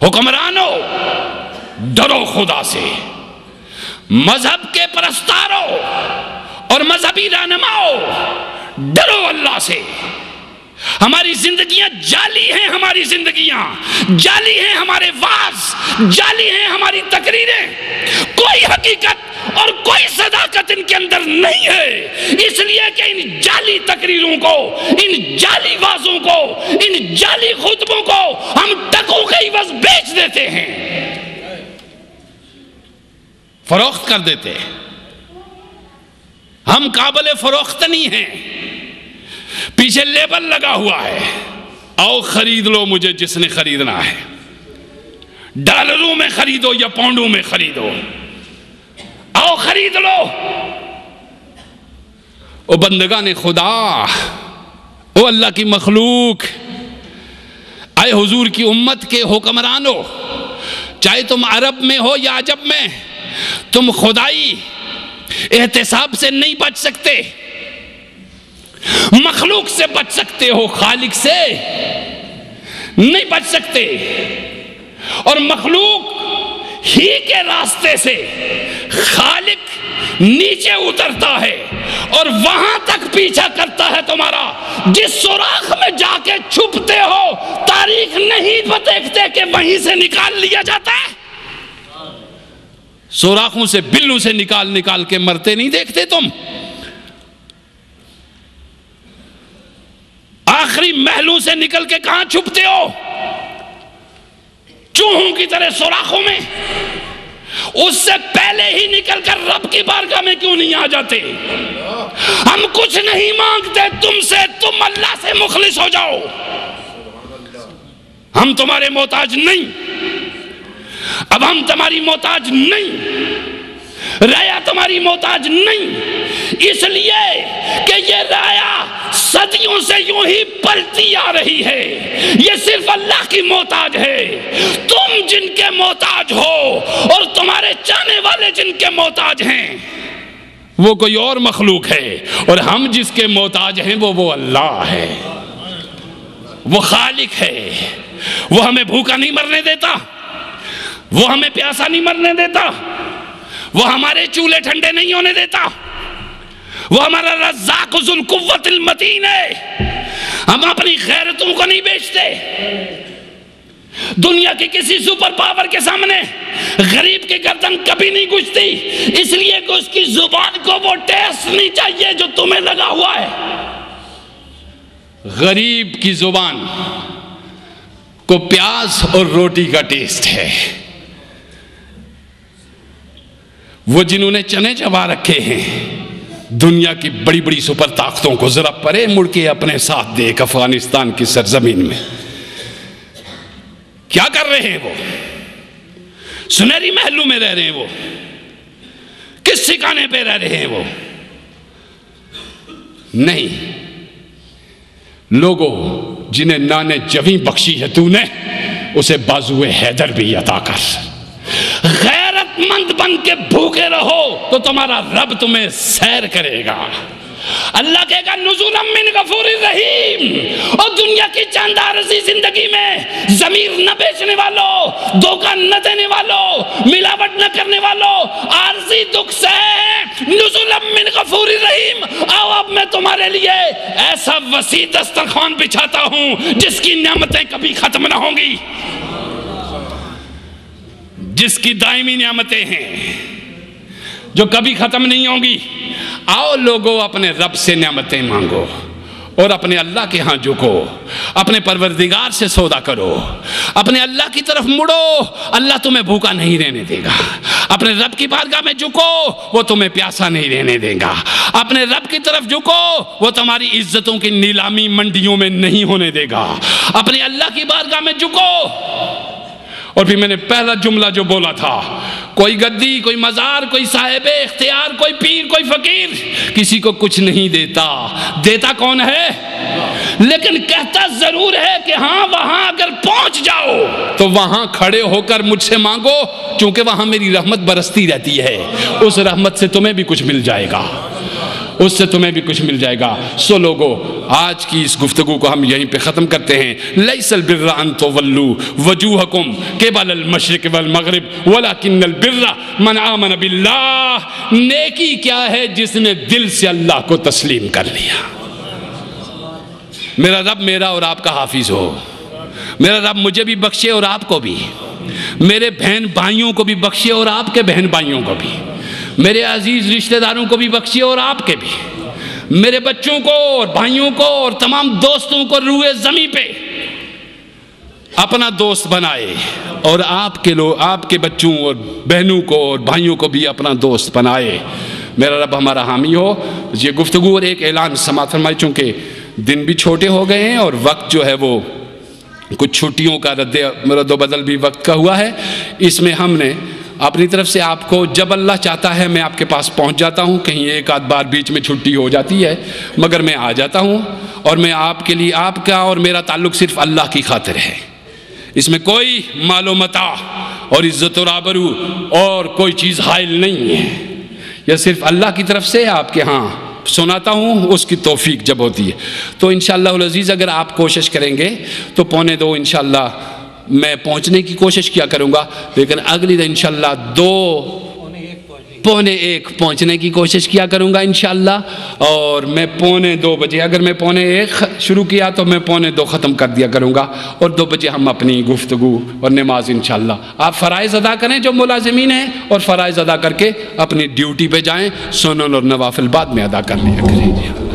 حکمرانوں ڈرو خدا سے، مذہب کے پرستاروں اور مذہبی رہنماؤں ڈرو اللہ سے. ہماری زندگیاں جعلی ہیں، ہماری زندگیاں جعلی ہیں، ہمارے واعظ جعلی ہیں، ہماری تقریریں کوئی حقیقت اور کوئی صداقت ان کے اندر نہیں ہے. اس لیے کہ ان جعلی تقریروں کو، ان جعلی واعظوں کو، ان جعلی خطبوں کو ہم ٹکوں کے عوض بیچ دیتے ہیں، فروخت کر دیتے ہیں. ہم قابل فروخت نہیں ہیں. پیچھے لیبل لگا ہوا ہے، آؤ خرید لو مجھے جس نے خریدنا ہے، ڈالروں میں خریدو یا پاؤنڈوں میں خریدو، آؤ خرید لو. او بندگان خدا، او اللہ کی مخلوق، آئے حضور کی امت کے حکمرانوں، چاہے تم عرب میں ہو یا عجب میں، تم خدائی احتساب سے نہیں بچ سکتے. مخلوق سے بچ سکتے ہو، خالق سے نہیں بچ سکتے. اور مخلوق ہی کے راستے سے خالق نیچے اترتا ہے اور وہاں تک پیچھا کرتا ہے تمہارا. جس سوراخ میں جا کے چھپتے ہو تاریخ نہیں دیکھتے کہ وہیں سے نکال لیا جاتا ہے. سوراخوں سے بلوں سے نکال کے مرتے نہیں دیکھتے تم. آخری محلوں سے نکل کے کہاں چھپتے ہو؟ چوہوں کی طرح سوراخوں میں. اس سے پہلے ہی نکل کر رب کی بارگاہ میں کیوں نہیں آ جاتے؟ ہم کچھ نہیں مانگتے تم سے، تم اللہ سے مخلص ہو جاؤ. ہم تمہارے محتاج نہیں، اب ہم تمہاری محتاج نہیں، رایا تمہاری محتاج نہیں. اس لیے کہ یہ رایا صدیوں سے یوں ہی پلتی آ رہی ہے، یہ صرف اللہ کی محتاج ہے. تم جن کے محتاج ہو اور تمہارے چاہنے والے جن کے محتاج ہیں وہ کوئی اور مخلوق ہے، اور ہم جس کے محتاج ہیں وہ اللہ ہے، وہ خالق ہے. وہ ہمیں بھوکا نہیں مرنے دیتا، وہ ہمیں پیاسا نہیں مرنے دیتا، وہ ہمارے چولہے ٹھنڈے نہیں ہونے دیتا. وہ ہمارا رزاق ذو القوت المتین ہے. ہم اپنی غیرتوں کو نہیں بیچتے. دنیا کی کسی سپر پاور کے سامنے غریب کی گردن کبھی نہیں گھستی، اس لیے کہ اس کی زبان کو وہ ٹیسٹ نہیں چاہیے جو تمہیں لگا ہوا ہے. غریب کی زبان کو پیاز اور روٹی کا ٹیسٹ ہے. وہ جنہوں نے چنے چبا رکھے ہیں دنیا کی بڑی بڑی سپر طاقتوں کو، ذرا پرے مڑ کے اپنے ساتھ دیکھ افغانستان کی سرزمین میں کیا کر رہے ہیں. وہ سنہری محلوں میں رہ رہے ہیں، وہ کس ٹھکانے پہ رہ رہے ہیں. وہ نہیں، لوگوں جنہیں نانے جویں بخشی ہے تو نے، اسے بازوئے حیدر بھی عطا کر. غیرت مند بن کے بھوکے رہو تو تمہارا رب تمہیں سیر کرے گا. اللہ کہے گا نزولا من غفور رحیم. اور دنیا کی چاندارسی زندگی میں ضمیر نہ بیچنے والوں، دھوکہ نہ دینے والوں، ملاوٹ نہ کرنے والوں، عارضی دکھ سے نزولا من غفور رحیم. آؤ اب میں تمہارے لیے ایسا وسیع دسترخوان بچھاتا ہوں جس کی نعمتیں کبھی ختم نہ ہوں گی، جس کی دائمی نعمتیں ہیں جو کبھی ختم نہیں ہوں گی. آؤ لوگوں اپنے رب سے نعمتیں مانگو اور اپنے اللہ کے ہاں جھکو, اپنے پروردگار سے سودا کرو, اپنے اللہ کی طرف مڑو, اللہ تمہیں بھوکا نہیں رہنے دے گا. اپنے رب کی بارگاہ میں جھکو, وہ تمہیں پیاسا نہیں رہنے دے گا. اپنے رب کی طرف جھکو, وہ تمہاری عزتوں کی نیلامی منڈیوں میں نہیں ہونے دے گا. اپنے اللہ کی بارگاہ میں جھکو. اور پھر میں نے پہلا جملہ جو بولا تھا, کوئی گدی, کوئی مزار, کوئی صاحب اختیار, کوئی پیر, کوئی فقیر کسی کو کچھ نہیں دیتا. دیتا کون ہے؟ لیکن کہتا ضرور ہے کہ ہاں وہاں اگر پہنچ جاؤ تو وہاں کھڑے ہو کر مجھ سے مانگو, چونکہ وہاں میری رحمت برستی رہتی ہے. اس رحمت سے تمہیں بھی کچھ مل جائے گا, اس سے تمہیں بھی کچھ مل جائے گا. سو لوگو, آج کی اس گفتگو کو ہم یہیں پہ ختم کرتے ہیں. لیس البر ان تولوا وجوہکم قبل المشرق والمغرب ولکن البر من آمن باللہ. نیکی کیا ہے؟ جس نے دل سے اللہ کو تسلیم کر لیا. میرا رب میرا اور آپ کا حافظ ہو. میرا رب مجھے بھی بخشے اور آپ کو بھی, میرے بہن بھائیوں کو بھی بخشے اور آپ کے بہن بھائیوں کو بھی, میرے عزیز رشتہ داروں کو بھی بخشے اور آپ کے بھی, میرے بچوں کو اور بھائیوں کو اور تمام دوستوں کو روئے زمین پہ اپنا دوست بنائے, اور آپ کے بچوں اور بہنوں کو اور بھائیوں کو بھی اپنا دوست بنائے. میرا رب ہمارا حامی ہو. یہ گفتگو اور ایک اعلان سماعت فرمائے, چونکہ دن بھی چھوٹے ہو گئے ہیں اور وقت جو ہے وہ کچھ چھٹیوں کا رد و بدل بھی وقت کا ہوا ہے. اس میں ہم نے اپنی طرف سے آپ کو, جب اللہ چاہتا ہے میں آپ کے پاس پہنچ جاتا ہوں, کہیں ایک آدھ بار بیچ میں چھٹی ہو جاتی ہے, مگر میں آ جاتا ہوں. اور میں آپ کے لیے, آپ کا اور میرا تعلق صرف اللہ کی خاطر ہے. اس میں کوئی مال و متاع اور عزت و آبرو اور کوئی چیز حائل نہیں ہے. یہ صرف اللہ کی طرف سے آپ کے ہاں سناتا ہوں, اس کی توفیق جب ہوتی ہے. تو انشاءاللہ العزیز اگر آپ کوشش کریں گے تو 1:45 انشاءاللہ میں پہنچنے کی کوشش کیا کروں گا, لیکن اگلی دن انشاءاللہ 1:45 پہنچنے کی کوشش کیا کروں گا انشاءاللہ. اور میں 1:45 بجے, اگر میں 1:45 شروع کیا تو میں 1:45 ختم کر دیا کروں گا, اور 2 بجے ہم اپنی گفتگو اور نماز انشاءاللہ. آپ فرائض ادا کریں جو ملازمین ہیں, اور فرائض ادا کر کے اپنی ڈیوٹی پہ جائیں. سنن اور نوافل بعد میں ادا کر لیا کریں.